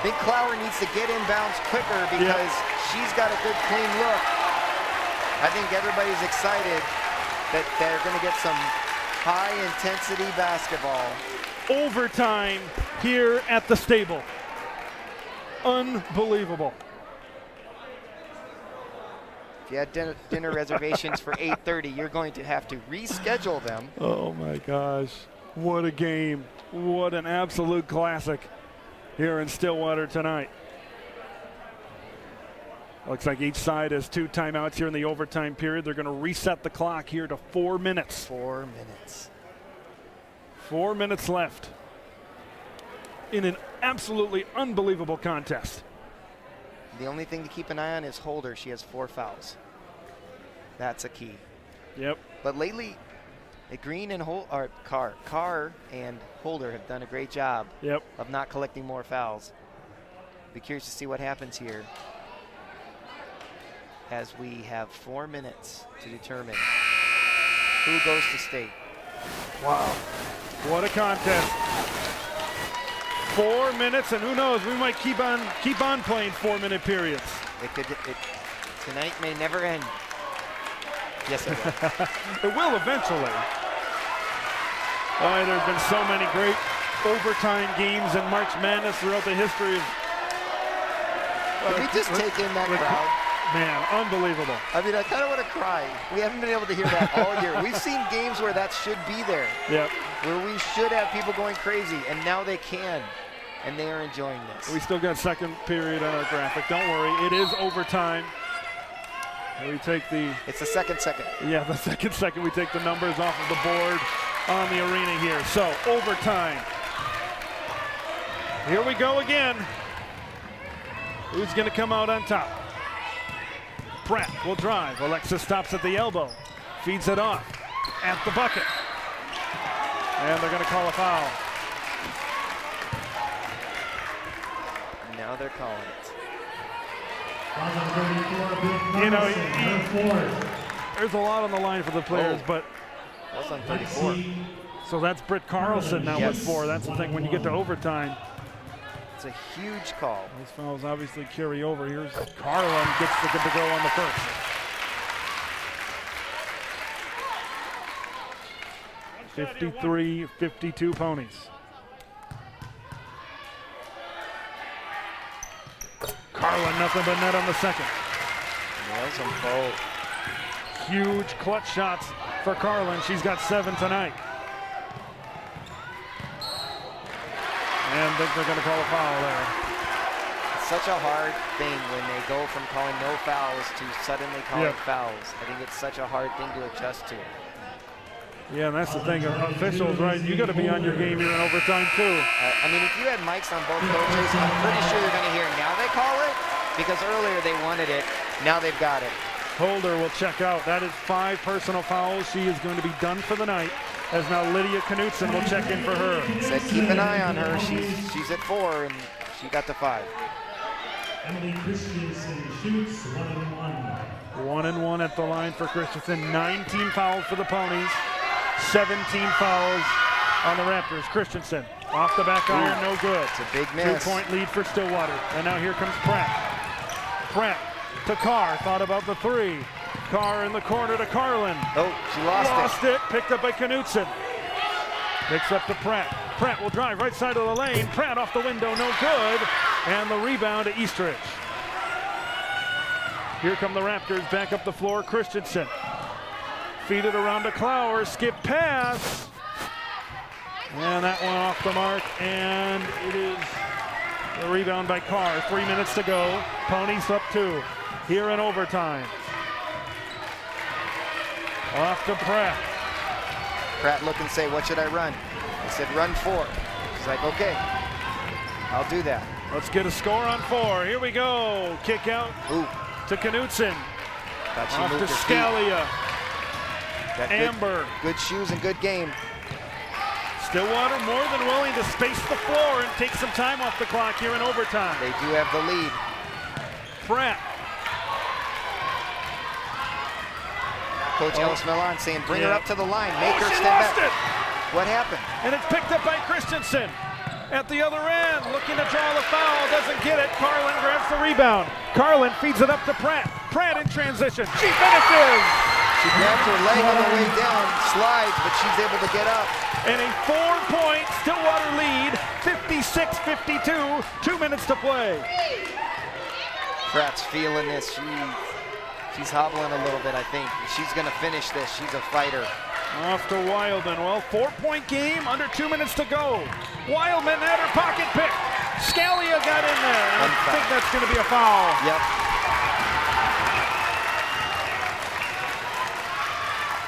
I think Clower needs to get inbounds quicker because she's got a good clean look. I think everybody's excited that they're going to get some high intensity basketball. Overtime here at the stable. Unbelievable. If you had dinner reservations for 8:30, you're going to have to reschedule them. Oh my gosh. What a game. What an absolute classic here in Stillwater tonight. Looks like each side has 2 timeouts here in the overtime period. They're going to reset the clock here to 4 minutes. 4 minutes. 4 minutes left in an absolutely unbelievable contest. The only thing to keep an eye on is Holder. She has 4 fouls. That's a key. Yep. But lately, Green and Carr and Holder have done a great job of not collecting more fouls. Be curious to see what happens here as we have 4 minutes to determine who goes to state. Wow. What a contest. 4 minutes, and who knows, we might keep on playing 4-minute periods. Tonight may never end. Yes, it will. It will eventually. Boy, there's been so many great overtime games in March Madness throughout the history of. Can we just take in that crowd? Man, unbelievable. I mean, I kind of want to cry. We haven't been able to hear that all year. We've seen games where that should be there. Yep. Where we should have people going crazy, and now they can. And they are enjoying this. We still got second period on our graphic. Don't worry, it is overtime. We take the. It's the second. Yeah, the second. We take the numbers off of the board on the arena here. So, overtime. Here we go again. Who's going to come out on top? Pratt will drive. Alexis stops at the elbow. Feeds it off at the bucket. And they're going to call a foul. Now they're calling it. You know, there's a lot on the line for the players, but that's on 34. So that's Britt Carlson now with 4. That's the thing when you get to overtime. It's a huge call. These fouls obviously carry over. Here's Carlin gets the good to go on the first. (53-52) Ponies. Carlin, nothing but net on the second. Nails them both. Huge clutch shots for Carlin. She's got 7 tonight. And I think they're going to call a foul there. It's such a hard thing when they go from calling no fouls to suddenly calling fouls. I think it's such a hard thing to adjust to. Yeah, and that's the thing. Officials, right? You got to be on your game here in overtime too. I mean, if you had mics on both coaches, I'm pretty sure they're going to hear now they call it because earlier they wanted it. Now they've got it. Holder will check out. That is 5 personal fouls. She is going to be done for the night. As now Lydia Knutson will check in for her. Said keep an eye on her. She's at 4 and she got to 5. Emily Christensen shoots 1-1. 1-1 at the line for Christensen. 19 fouls for the Ponies. 17 fouls on the Raptors. Christensen off the back iron, no good. It's a big miss. 2-point lead for Stillwater. And now here comes Pratt. Pratt to Carr. Thought about the 3. Carr in the corner to Carlin. Oh, she lost it. Picked up by Knutson. Picks up to Pratt. Pratt will drive right side of the lane. Pratt off the window, no good. And the rebound to Eastridge. Here come the Raptors back up the floor. Christensen. Feed it around to Clower. Skip pass. And that one off the mark. And it is the rebound by Carr. 3 minutes to go. Ponies up 2. Here in overtime. Off to Pratt. Pratt look and say, what should I run? I said, run 4. She's like, okay, I'll do that. Let's get a score on 4. Here we go. Kick out to Knutson. Off to Scalia. Amber. Good shoes and good game. Stillwater more than willing to space the floor and take some time off the clock here in overtime. They do have the lead. Pratt. Coach Ellis Milan saying, bring her up to the line, make her step back. What happened? And it's picked up by Christensen at the other end, looking to draw the foul, doesn't get it. Carlin grabs the rebound. Carlin feeds it up to Pratt. Pratt in transition. She finishes. She grabs her leg on the way down, slides, but she's able to get up. And a 4-point Stillwater lead, 56-52, 2 minutes to play. Pratt's feeling this. She's hobbling a little bit, I think. She's going to finish this. She's a fighter. Off to Wildman. Well, 4-point game, under 2 minutes to go. Wildman had her pocket pick. Scalia got in there, and I think that's going to be a foul. Yep.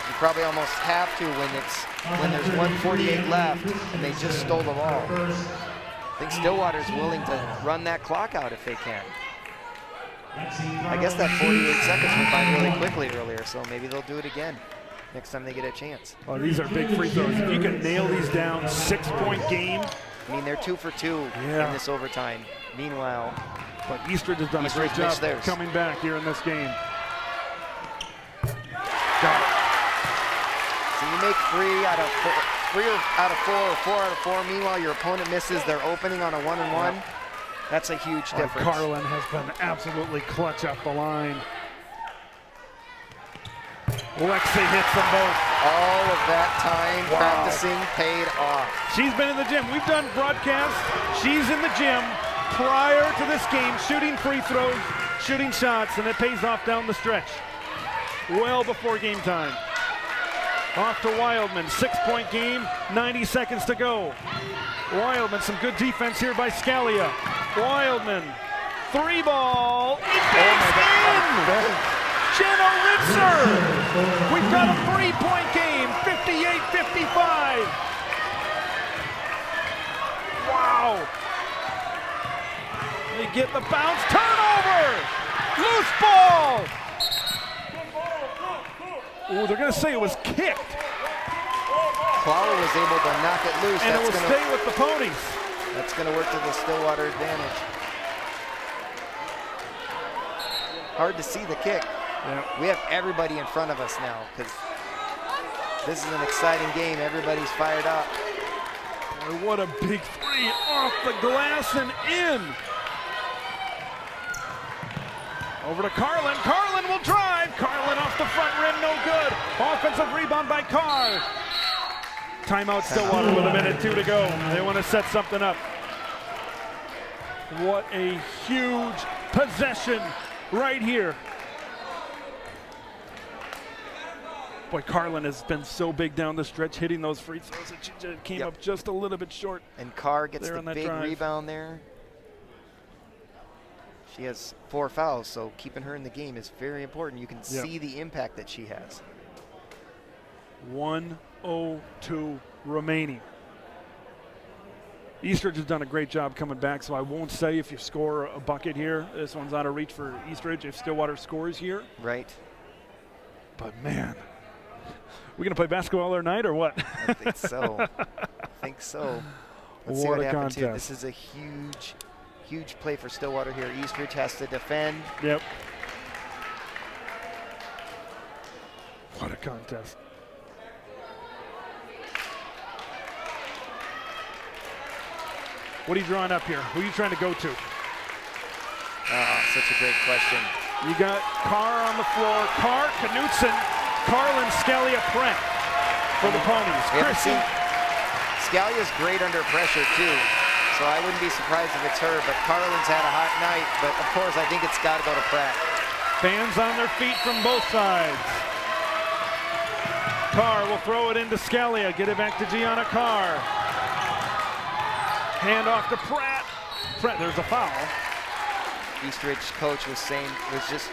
You probably almost have to when there's 1:48 left and they just stole the ball. I think Stillwater's willing to run that clock out if they can. I guess that 48 seconds went by really quickly earlier, so maybe they'll do it again next time they get a chance. Oh, these are big free throws. If you can nail these down, 6-point game. I mean, they're 2 for 2 in this overtime. Meanwhile, but Eastridge has done a great job coming back here in this game. Got it. So you make 3 out of 4 or 4 out of 4. Meanwhile, your opponent misses their opening on a 1-and-1. Yep. That's a huge difference. Carlin has been absolutely clutch up the line. Lexi hits them both. All of that time practicing paid off. She's been in the gym. We've done broadcasts. She's in the gym prior to this game, shooting free throws, shooting shots, and it pays off down the stretch. Well before game time. Off to Wildman, 6-point game, 90 seconds to go. Wildman, some good defense here by Scalia. Wildman, 3-ball, it goes in! Jenna Ritzer! We've got a 3-point game, 58-55. Wow! They get the bounce, turnover! Loose ball! Oh, they're gonna say it was kicked. Flower was able to knock it loose. And it will stay with the Ponies. That's gonna work to the Stillwater advantage. Hard to see the kick. Yeah. We have everybody in front of us now because this is an exciting game. Everybody's fired up. Boy, what a big 3 off the glass and in. Over to Carlin. Carlin will drive. Carlin off the front rim, no good. Offensive rebound by Carr. Timeout Stillwater with 1:02 to go. They want to set something up. What a huge possession right here. Boy, Carlin has been so big down the stretch, hitting those free throws that she came up just a little bit short. And Carr gets the big drive. rebound there. She has 4 fouls, so keeping her in the game is very important. You can see the impact that she has. 1:02 remaining. Eastridge has done a great job coming back, so I won't say if you score a bucket here, this one's out of reach for Eastridge if Stillwater scores here. Right. But man, we gonna play basketball all night or what? I think so. I think so. Let's see what happens here. This is a huge play for Stillwater here. Eastridge has to defend. Yep. What a contest. What are you drawing up here? Who are you trying to go to? Oh, such a great question. You got Carr on the floor. Carr, Knutson, Carlin, Scalia, Pratt for the Ponies. Scalia's great under pressure too, so I wouldn't be surprised if it's her, but Carlin's had a hot night, but of course I think it's got to go to Pratt. Fans on their feet from both sides. Carr will throw it into Scalia, get it back to Gianna Carr. Hand off to Pratt. Pratt, there's a foul. Eastridge coach was saying, was just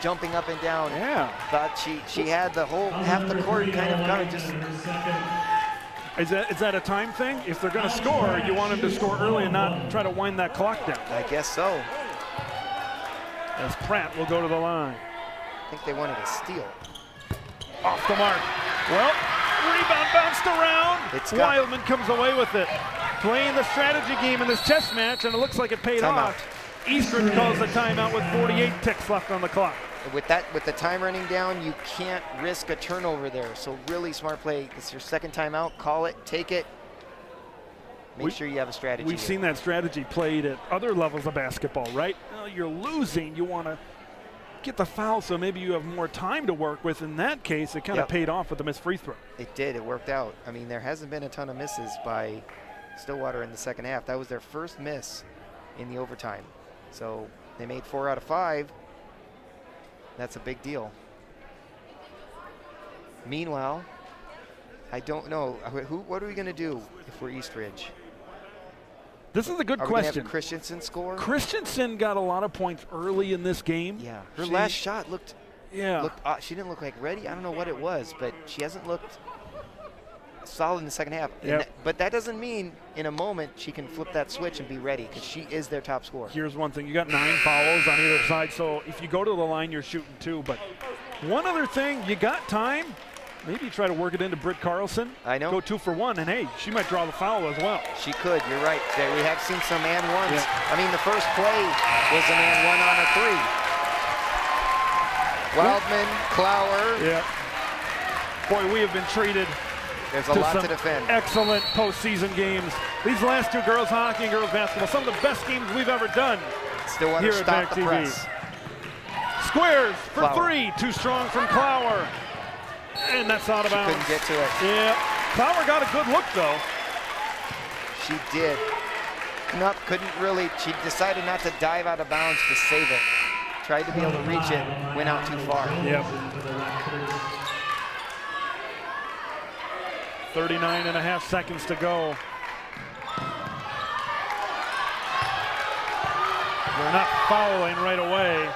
jumping up and down. Yeah. Thought she had the whole half the court kind of covered. Just. Is that a time thing? If they're going to score, you want them to score early and not try to wind that clock down. I guess so. As Pratt will go to the line. I think they wanted a steal. Off the mark. Well, rebound bounced around. Wildman comes away with it. Playing the strategy game in this chess match, and it looks like it paid off. Eastridge calls the timeout with 48 ticks left on the clock. With the time running down, you can't risk a turnover there. So really smart play. It's your second timeout. Call it, take it. Make sure you have a strategy. We've seen that strategy played at other levels of basketball, right? You're losing. You want to get the foul so maybe you have more time to work with. In that case, it kind of paid off with the missed free throw. It did. It worked out. I mean, there hasn't been a ton of misses by Stillwater in the second half. That was their first miss in the overtime. So they made 4 out of 5. That's a big deal. Meanwhile, I don't know. What are we going to do if we're Eastridge? This is a good Are we question. gonna have Christensen score? Christensen got a lot of points early in this game. Yeah. Her last shot looked. Yeah. She didn't look like ready. I don't know what it was, but she hasn't looked solid in the second half. Yep. But that doesn't mean in a moment she can flip that switch and be ready, because she is their top scorer. Here's one thing. You got 9 fouls on either side, so if you go to the line, you're shooting 2. But one other thing, you got time. Maybe try to work it into Britt Carlson. I know. Go 2 for 1, and hey, she might draw the foul as well. She could. You're right. We have seen some and ones. Yeah. I mean, the first play was an and one on a 3. Wildman, Clower. Yeah. Boy, we have been treated There's a lot some to defend. excellent postseason games. These last 2, girls hockey and girls basketball, some of the best games we've ever done. Stillwater here at stop MAC the TV. press. Squares for Clower. 3, too strong from Clower. And that's out of bounds. Couldn't get to it. Yeah, Clower got a good look though. She did. Nope, couldn't really. She decided not to dive out of bounds to save it. Tried to be able to reach it, went out too far. Yep. 39.5 seconds to go. They're not fouling right away.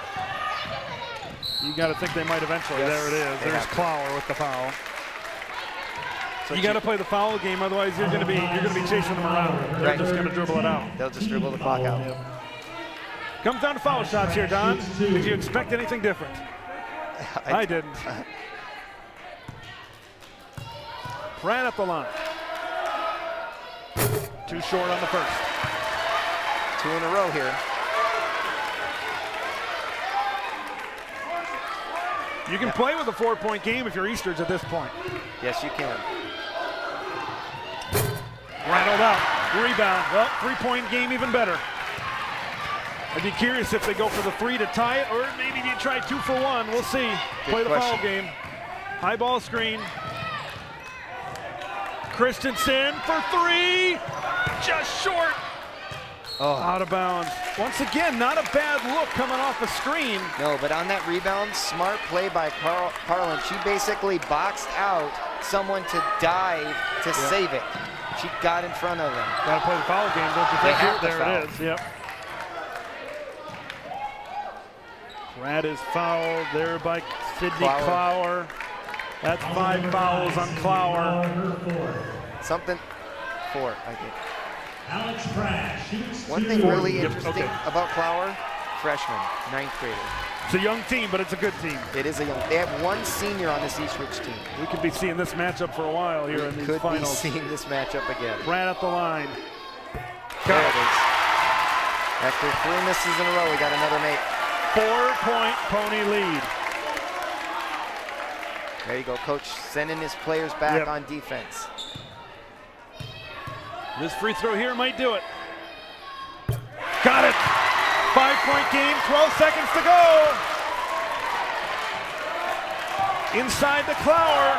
You got to think they might eventually. Yes, there it is. they There's have to. Clower with the foul. So You got to play the foul game, otherwise you're going to be chasing them around. They're Right. just going to dribble it out. They'll just dribble the clock out. Comes down to foul shots here, Don. Did you expect anything different? I didn't. Right at the line. 2 short on the first. 2 in a row here. You can play with a 4-point game if you're Eastridge at this point. Yes, you can. Rattled out. Rebound. Well, 3-point game even better. I'd be curious if they go for the 3 to tie it, or maybe you try 2 for 1. We'll see. Play the foul game. High ball screen. Christensen for 3. Just short. Oh. Out of bounds. Once again, not a bad look coming off the screen. No, but on that rebound, smart play by Carlin. She basically boxed out someone to dive to save it. She got in front of them. Got to play the foul game, don't you think? They have to There foul. it is. Yep. Pratt is fouled there by Sydney Clower. That's 5 fouls on Clower. Something 4, I think. Alex Pratt shoots One thing 2. really Yep, interesting okay. about Clower, freshman, 9th grader. It's a young team, but it's a good team. It is a young. They have 1 senior on this Eastridge team. We could be seeing this matchup for a while here in these Could be finals. seeing this matchup again. Pratt at the line. There it is. After 3 misses in a row, we got another make. 4-point Pony lead. There you go, coach, sending his players back Yep. on defense. This free throw here might do it. Got it. 5-point game, 12 seconds to go. Inside to Clower.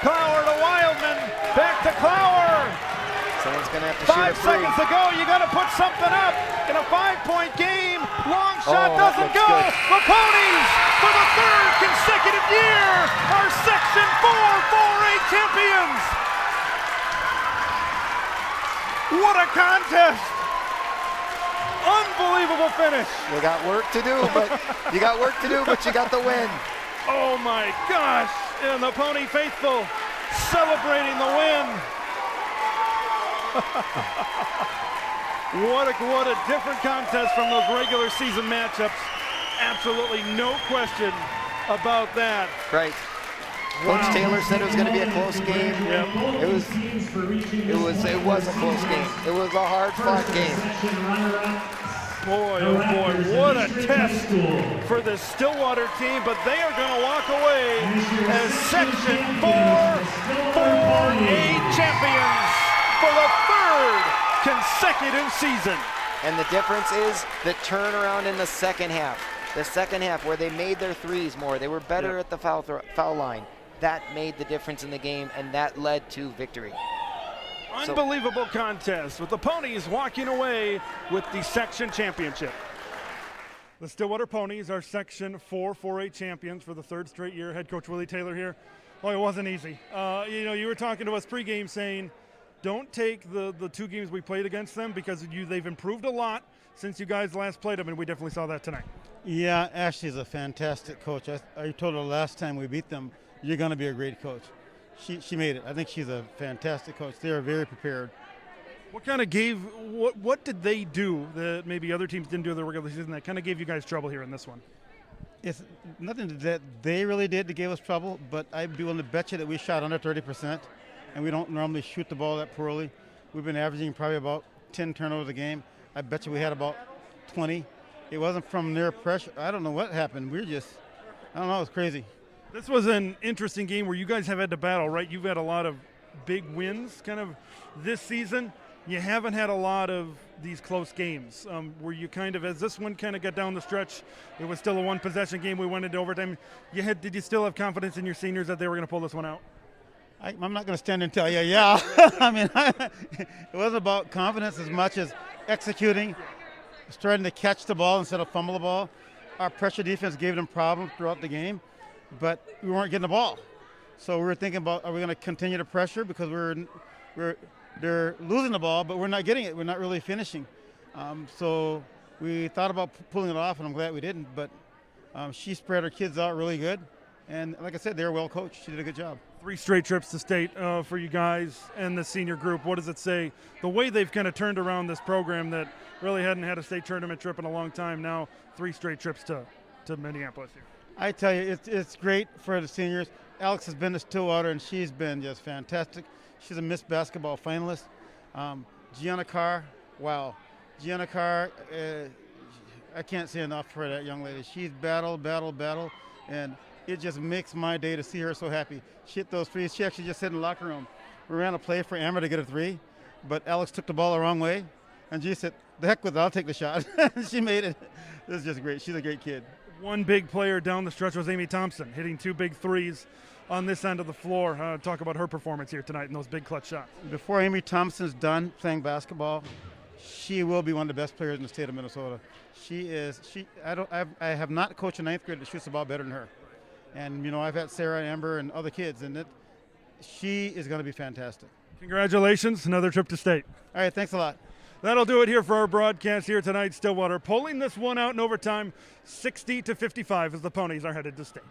Clower to Wildman. Back to Clower. Someone's going to have to shoot 5 a 3. seconds to go. You got to put something up in a 5-point game. Long shot Oh, that doesn't looks go. good. The Ponies, for the 3rd consecutive year, are Section 4 4A champions. What a contest! Unbelievable finish. You got work to do, but you got the win. Oh my gosh! And the Pony faithful celebrating the win. What a different contest from those regular season matchups. Absolutely no question about that. Right. Coach Taylor said it was going to be a close game. Yep. It was a close game. It was a hard-fought game. Boy, oh boy, what a test for the Stillwater team, but they are going to walk away as Section 4 4A champions for the 3rd consecutive season. And the difference is the turnaround in the second half. The second half where they made their threes more. They were better at the foul line. That made the difference in the game, and that led to victory. Unbelievable contest with the Ponies walking away with the section championship. The Stillwater Ponies are Section 4 4A champions for the third straight year. Head coach Willie Taylor here. Oh, it wasn't easy. You were talking to us pregame saying, don't take the 2 games we played against them because they've improved a lot since you guys last played them, and we definitely saw that tonight. Yeah, Ashley's a fantastic coach. I told her last time we beat them, you're going to be a great coach. She made it. I think she's a fantastic coach. They are very prepared. What kind of what did they do that maybe other teams didn't do in the regular season that kind of gave you guys trouble here in this one? It's nothing that they really did to give us trouble, but I'd be willing to bet you that we shot under 30%, and we don't normally shoot the ball that poorly. We've been averaging probably about 10 turnovers a game. I bet you we had about 20. It wasn't from their pressure. I don't know what happened. I don't know, it was crazy. This was an interesting game where you guys have had to battle, right? You've had a lot of big wins kind of this season. You haven't had a lot of these close games where you kind of, as this one kind of got down the stretch, it was still a one-possession game. We went into overtime. Did you still have confidence in your seniors that they were going to pull this one out? I'm not going to stand and tell you, yeah. I mean, it wasn't about confidence as much as executing, starting to catch the ball instead of fumble the ball. Our pressure defense gave them problems throughout the game, but we weren't getting the ball. So we were thinking about, are we going to continue to pressure because they're losing the ball, but we're not getting it. We're not really finishing. So we thought about pulling it off, and I'm glad we didn't. But she spread her kids out really good. And like I said, they were well coached. She did a good job. 3 straight trips to state for you guys and the senior group. What does it say? The way they've kind of turned around this program that really hadn't had a state tournament trip in a long time. Now 3 straight trips to Minneapolis here. I tell you, it's great for the seniors. Alex has been to Stillwater, and she's been just fantastic. She's a Miss Basketball finalist. Gianna Carr, wow. Gianna Carr, I can't say enough for that young lady. She's battled, and it just makes my day to see her so happy. She hit those 3s. She actually just hit in the locker room. We ran a play for Amber to get a 3, but Alex took the ball the wrong way, and she said, the heck with it, I'll take the shot. She made it. This is just great. She's a great kid. One big player down the stretch was Amy Thompson, hitting 2 big 3s on this end of the floor. Talk about her performance here tonight and those big clutch shots. Before Amy Thompson's done playing basketball, she will be one of the best players in the state of Minnesota. I have not coached a 9th grader that shoots the ball better than her. And, I've had Sarah and Amber and other kids, and she is going to be fantastic. Congratulations, another trip to state. All right, thanks a lot. That'll do it here for our broadcast here tonight. Stillwater pulling this one out in overtime, 60-55 as the Ponies are headed to state.